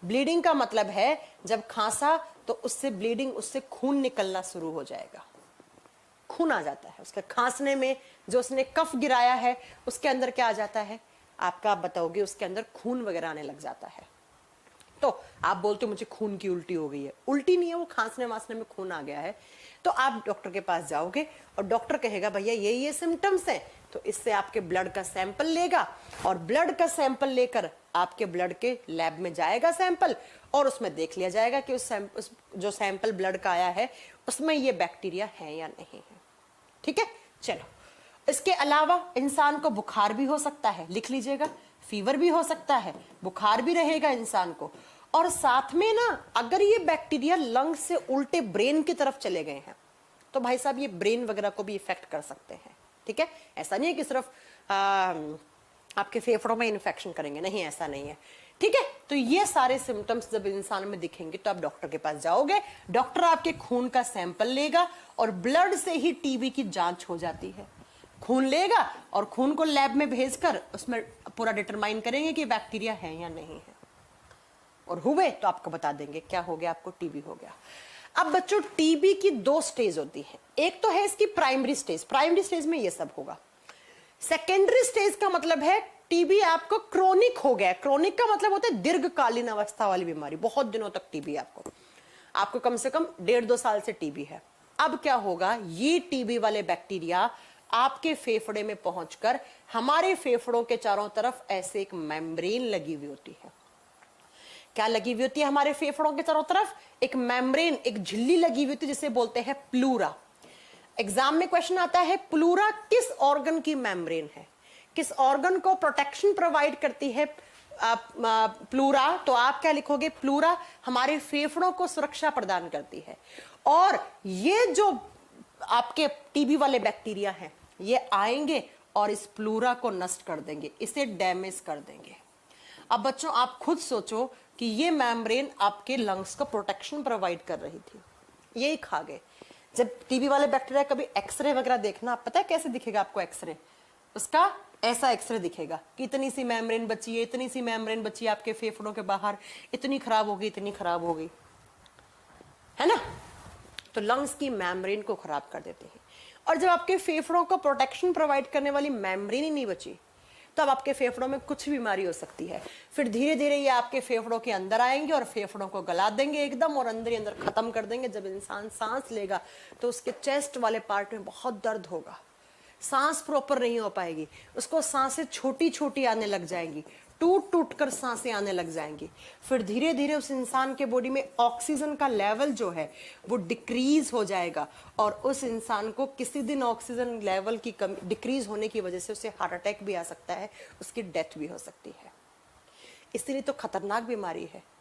ब्लीडिंग का मतलब है जब खांसा तो उससे ब्लीडिंग, उससे खून निकलना शुरू हो जाएगा, खून आ जाता है उसके खांसने में। जो उसने कफ गिराया है उसके अंदर क्या आ जाता है आपका, आप बताओगे, उसके अंदर खून वगैरह आने लग जाता है। तो आप बोलते हो मुझे खून की उल्टी हो गई है, उल्टी नहीं है, वो खांसने वासने में खून आ गया है। तो आप डॉक्टर के पास जाओगे और डॉक्टर कहेगा भैया ये सिम्टम्स हैं, तो इससे आपके ब्लड का सैंपल लेगा और ब्लड का सैंपल लेकर आपके ब्लड के लैब में जाएगा सैंपल, और उसमें देख लिया जाएगा कि उस जो सैंपल ब्लड का आया है उसमें ये बैक्टीरिया है या नहीं है, ठीक है। चलो, इसके अलावा इंसान को बुखार भी हो सकता है, लिख लीजिएगा, फीवर भी हो सकता है, बुखार भी रहेगा इंसान को। और साथ में ना अगर ये बैक्टीरिया लंग से उल्टे ब्रेन की तरफ चले गए हैं तो भाई साहब ये ब्रेन वगैरह को भी इफेक्ट कर सकते हैं, ठीक है। ऐसा नहीं है कि सिर्फ आपके फेफड़ों में इन्फेक्शन करेंगे, नहीं, ऐसा नहीं है, ठीक है। तो ये सारे सिम्टम्स जब इंसान में दिखेंगे तो आप डॉक्टर के पास जाओगे, डॉक्टर आपके खून का सैंपल लेगा और ब्लड से ही टीबी की जांच हो जाती है। खून लेगा और खून को लैब में भेजकर उसमें पूरा डिटरमाइन करेंगे कि बैक्टीरिया है या नहीं है, और हुए तो आपको बता देंगे क्या हो गया, आपको टीबी हो गया। अब बच्चों टीबी की 2 स्टेज होती है, एक तो है इसकी प्राइमरी स्टेज, प्राइमरी स्टेज में ये सब होगा। सेकेंडरी स्टेज का मतलब है टीबी आपको क्रोनिक हो गया। क्रोनिक का मतलब होता है दीर्घकालीन अवस्था वाली बीमारी, बहुत दिनों तक टीबी आपको कम से कम 1.5-2 साल से टीबी है। अब क्या होगा, ये टीबी वाले बैक्टीरिया आपके फेफड़े में पहुंचकर, हमारे फेफड़ों के चारों तरफ ऐसे एक मेम्ब्रेन लगी हुई होती है। क्या लगी हुई होती है हमारे फेफड़ों के चारों तरफ? एक मेम्ब्रेन, एक झिल्ली लगी हुई होती है जिसे बोलते हैं प्लूरा। एग्जाम में क्वेश्चन आता है प्लूरा किस ऑर्गन की मेम्ब्रेन है, किस ऑर्गन को प्रोटेक्शन प्रोवाइड करती है प्लूरा? तो आप क्या लिखोगे, प्लूरा हमारे फेफड़ों को सुरक्षा प्रदान करती है। और ये जो आपके टीबी वाले बैक्टीरिया हैं ये आएंगे और इस प्लूरा को नष्ट कर देंगे, इसे डैमेज कर देंगे। अब बच्चों आप खुद सोचो कि ये मेम्ब्रेन आपके लंग्स को प्रोटेक्शन प्रोवाइड कर रही थी, यही खा गए। जब टीबी वाले बैक्टीरिया कभी एक्सरे वगैरह देखना, पता है कैसे दिखेगा आपको एक्सरे? उसका ऐसा एक्सरे दिखेगा कि इतनी सी मेम्ब्रेन बची है, इतनी सी मेम्ब्रेन बची है आपके फेफड़ों के बाहर, इतनी खराब हो गई, इतनी खराब हो गई, है ना। तो लंग्स की मेम्ब्रेन को खराब कर देते हैं। और जब आपके फेफड़ों को प्रोटेक्शन प्रोवाइड करने वाली मेम्ब्रेन ही नहीं बची तो अब आपके फेफड़ों में कुछ बीमारी हो सकती है। फिर धीरे धीरे ये आपके फेफड़ों के अंदर आएंगे और फेफड़ों को गला देंगे एकदम, और अंदर ही अंदर खत्म कर देंगे। जब इंसान सांस लेगा तो उसके चेस्ट वाले पार्ट में बहुत दर्द होगा, सांस प्रॉपर नहीं हो पाएगी, उसको सांसें छोटी छोटी आने लग जाएंगी, टूट टूट कर सांसें आने लग जाएंगी। फिर धीरे धीरे उस इंसान के बॉडी में ऑक्सीजन का लेवल जो है वो डिक्रीज हो जाएगा, और उस इंसान को किसी दिन ऑक्सीजन लेवल की कमी डिक्रीज होने की वजह से उसे हार्ट अटैक भी आ सकता है, उसकी डेथ भी हो सकती है। इसलिए तो खतरनाक बीमारी है।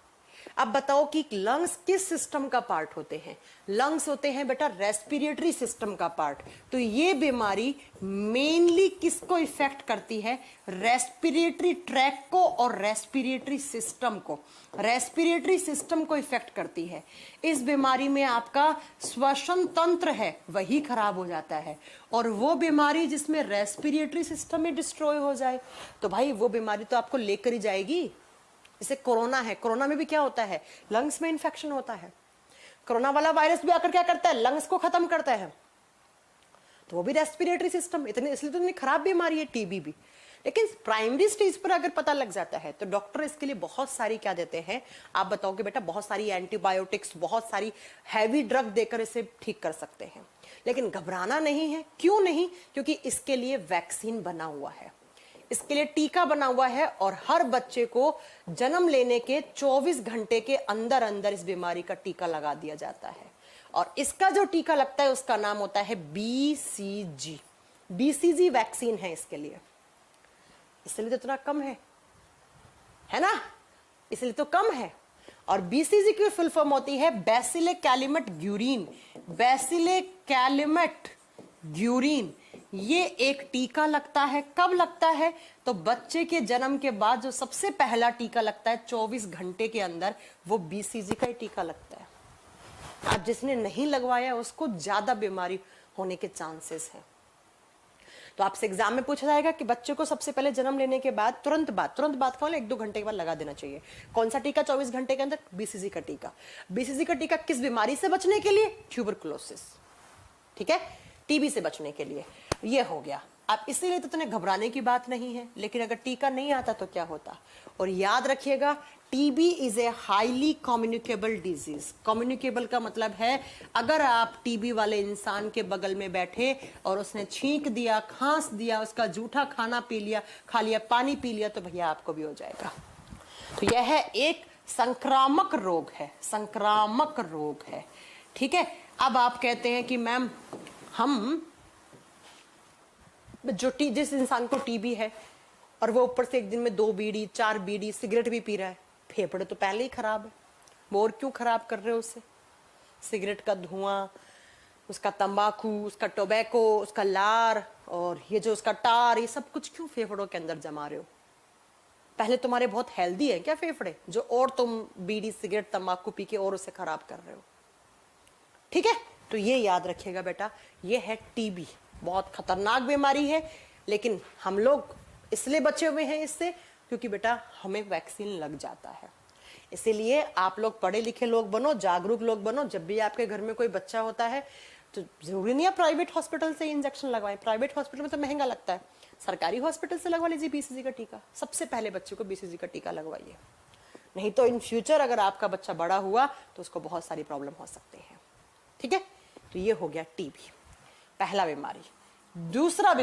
अब बताओ कि लंग्स किस सिस्टम का पार्ट होते हैं? लंग्स होते हैं बेटा रेस्पिरेटरी सिस्टम का पार्ट। तो ये बीमारी मेनली किसको इफेक्ट करती है? रेस्पिरेटरी ट्रैक को और रेस्पिरेटरी सिस्टम को। रेस्पिरेटरी सिस्टम को इफेक्ट करती है। इस बीमारी में आपका श्वसन तंत्र है वही खराब हो जाता है, और वो बीमारी जिसमें रेस्पिरेटरी सिस्टम ही डिस्ट्रॉय हो जाए तो भाई वो बीमारी तो आपको लेकर ही जाएगी। जैसे कोरोना है, कोरोना में भी क्या होता है? लंग्स में इंफेक्शन होता है। कोरोना वाला वायरस भी आकर क्या करता है? लंग्स को खत्म करता है। तो वो भी रेस्पिरेटरी सिस्टम, इतनी इसलिए तो इतनी खराब बीमारी है टीबी भी। लेकिन प्राइमरी स्टेज पर अगर पता लग जाता है तो डॉक्टर इसके लिए बहुत सारी क्या देते हैं? आप बताओगे बेटा, बहुत सारी एंटीबायोटिक्स, बहुत सारी हैवी ड्रग देकर इसे ठीक कर सकते हैं। लेकिन घबराना नहीं है। क्यों नहीं? क्योंकि इसके लिए वैक्सीन बना हुआ है, इसके लिए टीका बना हुआ है, और हर बच्चे को जन्म लेने के 24 घंटे के अंदर अंदर इस बीमारी का टीका लगा दिया जाता है। और इसका जो टीका लगता है उसका नाम होता है बीसीजी। बीसीजी वैक्सीन है इसके लिए, इसलिए तो इतना कम है ना, इसलिए तो कम है। और बीसीजी की फुल फॉर्म होती है बैसिले कैलुमेट ग्यूरिन। बैसिले कैलुमेट ग्यूरिन, ये एक टीका लगता है। कब लगता है? तो बच्चे के जन्म के बाद जो सबसे पहला टीका लगता है 24 घंटे के अंदर, वो बीसीजी का ही टीका लगता है। अब जिसने नहीं लगवाया उसको ज्यादा बीमारी होने के चांसेस हैं। तो आपसे एग्जाम में पूछा जाएगा कि बच्चे को सबसे पहले जन्म लेने के बाद तुरंत बाद का 1-2 घंटे के बाद लगा देना चाहिए कौन सा टीका? 24 घंटे के अंदर बीसीजी का टीका। बीसीजी का टीका किस बीमारी से बचने के लिए? ट्यूबरकुलोसिस, ठीक है, टीबी से बचने के लिए। ये हो गया। अब इसीलिए तो तुम्हें घबराने की बात नहीं है। लेकिन अगर टीका नहीं आता तो क्या होता? और याद रखिएगा, TB is a highly communicable disease. Communicable का मतलब है अगर आप टीबी वाले इंसान के बगल में बैठे और उसने छींक दिया, खांस दिया, उसका जूठा खाना पी लिया, खा लिया, पानी पी लिया, तो भैया आपको भी हो जाएगा। तो यह एक संक्रामक रोग है, संक्रामक रोग है, ठीक है। अब आप कहते हैं कि मैम हम जिस इंसान को टीबी है और वो ऊपर से एक दिन में 2 बीड़ी 4 बीड़ी सिगरेट भी पी रहा है, फेफड़े तो पहले ही खराब है, वो और क्यों खराब कर रहे हो उसे? सिगरेट का धुआं, उसका तंबाकू, उसका टोबैको, उसका लार और ये जो उसका टार, ये सब कुछ क्यों फेफड़ों के अंदर जमा रहे हो? पहले तुम्हारे बहुत हेल्दी है क्या फेफड़े, जो और तुम बीड़ी सिगरेट तंबाकू पी के और उसे खराब कर रहे हो? ठीक है, तो ये याद रखिएगा बेटा, ये है टीबी। बहुत खतरनाक बीमारी है, लेकिन हम लोग इसलिए बचे हुए हैं इससे क्योंकि बेटा हमें वैक्सीन लग जाता है। इसीलिए आप लोग पढ़े लिखे लोग बनो, जागरूक लोग बनो। जब भी आपके घर में कोई बच्चा होता है तो जरूरी नहीं है प्राइवेट हॉस्पिटल से इंजेक्शन लगवाएं। प्राइवेट हॉस्पिटल में तो महंगा लगता है, सरकारी हॉस्पिटल से लगवा लीजिए बीसीजी का टीका। सबसे पहले बच्चे को बीसीजी का टीका लगवाइए, नहीं तो इन फ्यूचर अगर आपका बच्चा बड़ा हुआ तो उसको बहुत सारी प्रॉब्लम हो सकती है। ठीक है, तो ये हो गया टीबी, पहला बीमारी। दूसरी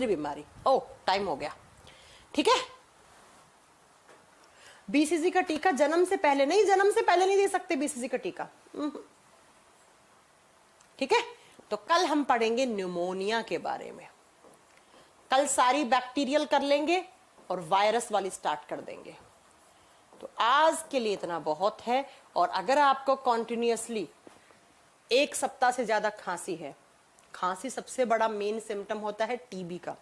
बीमारी, ओ टाइम हो गया, ठीक है। बीसीजी का टीका जन्म से पहले नहीं दे सकते बीसीजी का टीका, ठीक है। तो कल हम पढ़ेंगे न्यूमोनिया के बारे में। कल सारी बैक्टीरियल कर लेंगे और वायरस वाली स्टार्ट कर देंगे। तो आज के लिए इतना बहुत है। और अगर आपको कॉन्टिन्यूअसली 1 सप्ताह से ज्यादा खांसी है, खांसी सबसे बड़ा मेन सिम्टम होता है टीबी का।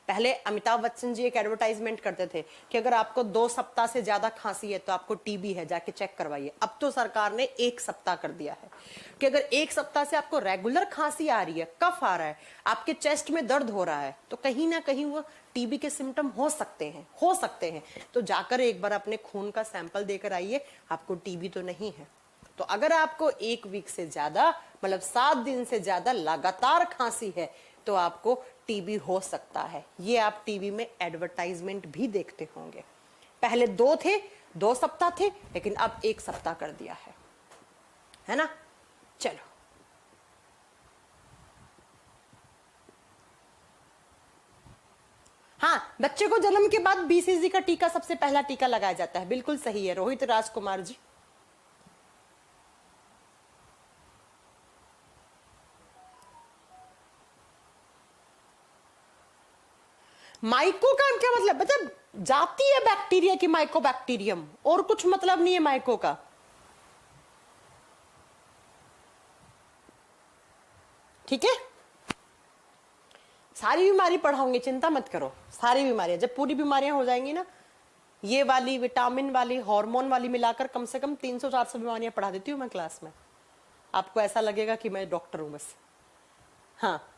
पहले अमिताभ बच्चन जी एक एडवर्टाइजमेंट करते थे कि अगर आपको 2 सप्ताह से ज्यादा खांसी है तो आपको टीबी है, जाके चेक करवाइए। अब तो सरकार ने 1 सप्ताह कर दिया है कि अगर 1 सप्ताह से आपको रेगुलर खांसी आ रही है, कफ आ रहा है, आपके चेस्ट में दर्द हो रहा है, तो कहीं ना कहीं वो टीबी के सिम्टम हो सकते हैं। तो जाकर एक बार अपने खून का सैंपल देकर आइए, आपको टीबी तो नहीं है। तो अगर आपको 1 वीक से ज्यादा, मतलब 7 दिन से ज्यादा लगातार खांसी है तो आपको टीबी हो सकता है। ये आप टीवी में एडवर्टाइजमेंट भी देखते होंगे। पहले 2 सप्ताह थे, लेकिन अब 1 सप्ताह कर दिया है ना। चलो, हाँ, बच्चे को जन्म के बाद बीसीजी का टीका सबसे पहला टीका लगाया जाता है, बिल्कुल सही है रोहित राजकुमार जी। माइको का क्या मतलब बच्चा, जाती है बैक्टीरिया की माइकोबैक्टीरियम, और कुछ मतलब नहीं है माइको का। ठीक है, सारी बीमारी पढ़ाऊंगी, चिंता मत करो, सारी बीमारियां जब पूरी बीमारियां हो जाएंगी ना, ये वाली विटामिन वाली हार्मोन वाली मिलाकर कम से कम 300-400 बीमारियां पढ़ा देती हूँ मैं क्लास में। आपको ऐसा लगेगा कि मैं डॉक्टर हूं बस। हाँ,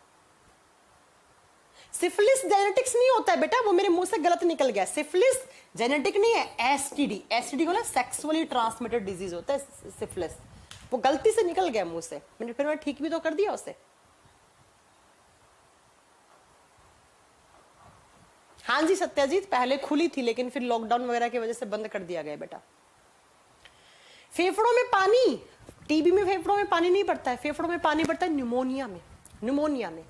सिफिलिस जेनेटिक्स नहीं होता है बेटा, वो मेरे मुंह से गलत निकल गया। सिफिलिस जेनेटिक नहीं है, एसटीडी, एसटीडी को ना सेक्सुअली ट्रांसमिटेड डिजीज होता है सिफिलिस, वो गलती से निकल गया मुंह से, मैंने फिर मैं ठीक भी तो कर दिया उसे। हाँ जी सत्याजीत, पहले खुली थी लेकिन फिर लॉकडाउन वगैरह की वजह से बंद कर दिया गया बेटा। फेफड़ों में पानी, टीबी में फेफड़ों में पानी नहीं पड़ता है, फेफड़ों में पानी पड़ता है न्यूमोनिया में, न्यूमोनिया में।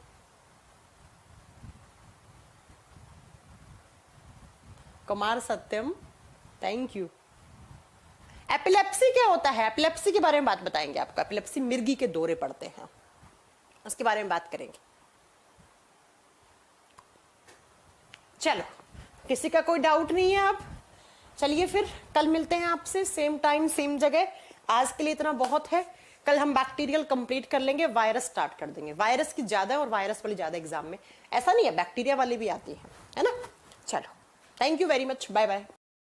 कुमार सत्यम, थैंक यू। एपिलेप्सी क्या होता है, एपिलेप्सी के बारे में बात बताएंगे आपको। एपिलेप्सी मिर्गी के दौरे पड़ते हैं, उसके बारे में बात करेंगे। चलो, किसी का कोई डाउट नहीं है अब? चलिए फिर कल मिलते हैं आपसे, सेम टाइम सेम जगह। आज के लिए इतना बहुत है, कल हम बैक्टीरियल कंप्लीट कर लेंगे, वायरस स्टार्ट कर देंगे। वायरस की ज्यादा है और वायरस वाली ज्यादा एग्जाम में, ऐसा नहीं है, बैक्टीरिया वाली भी आती है ना। चलो, thank you very much, bye bye.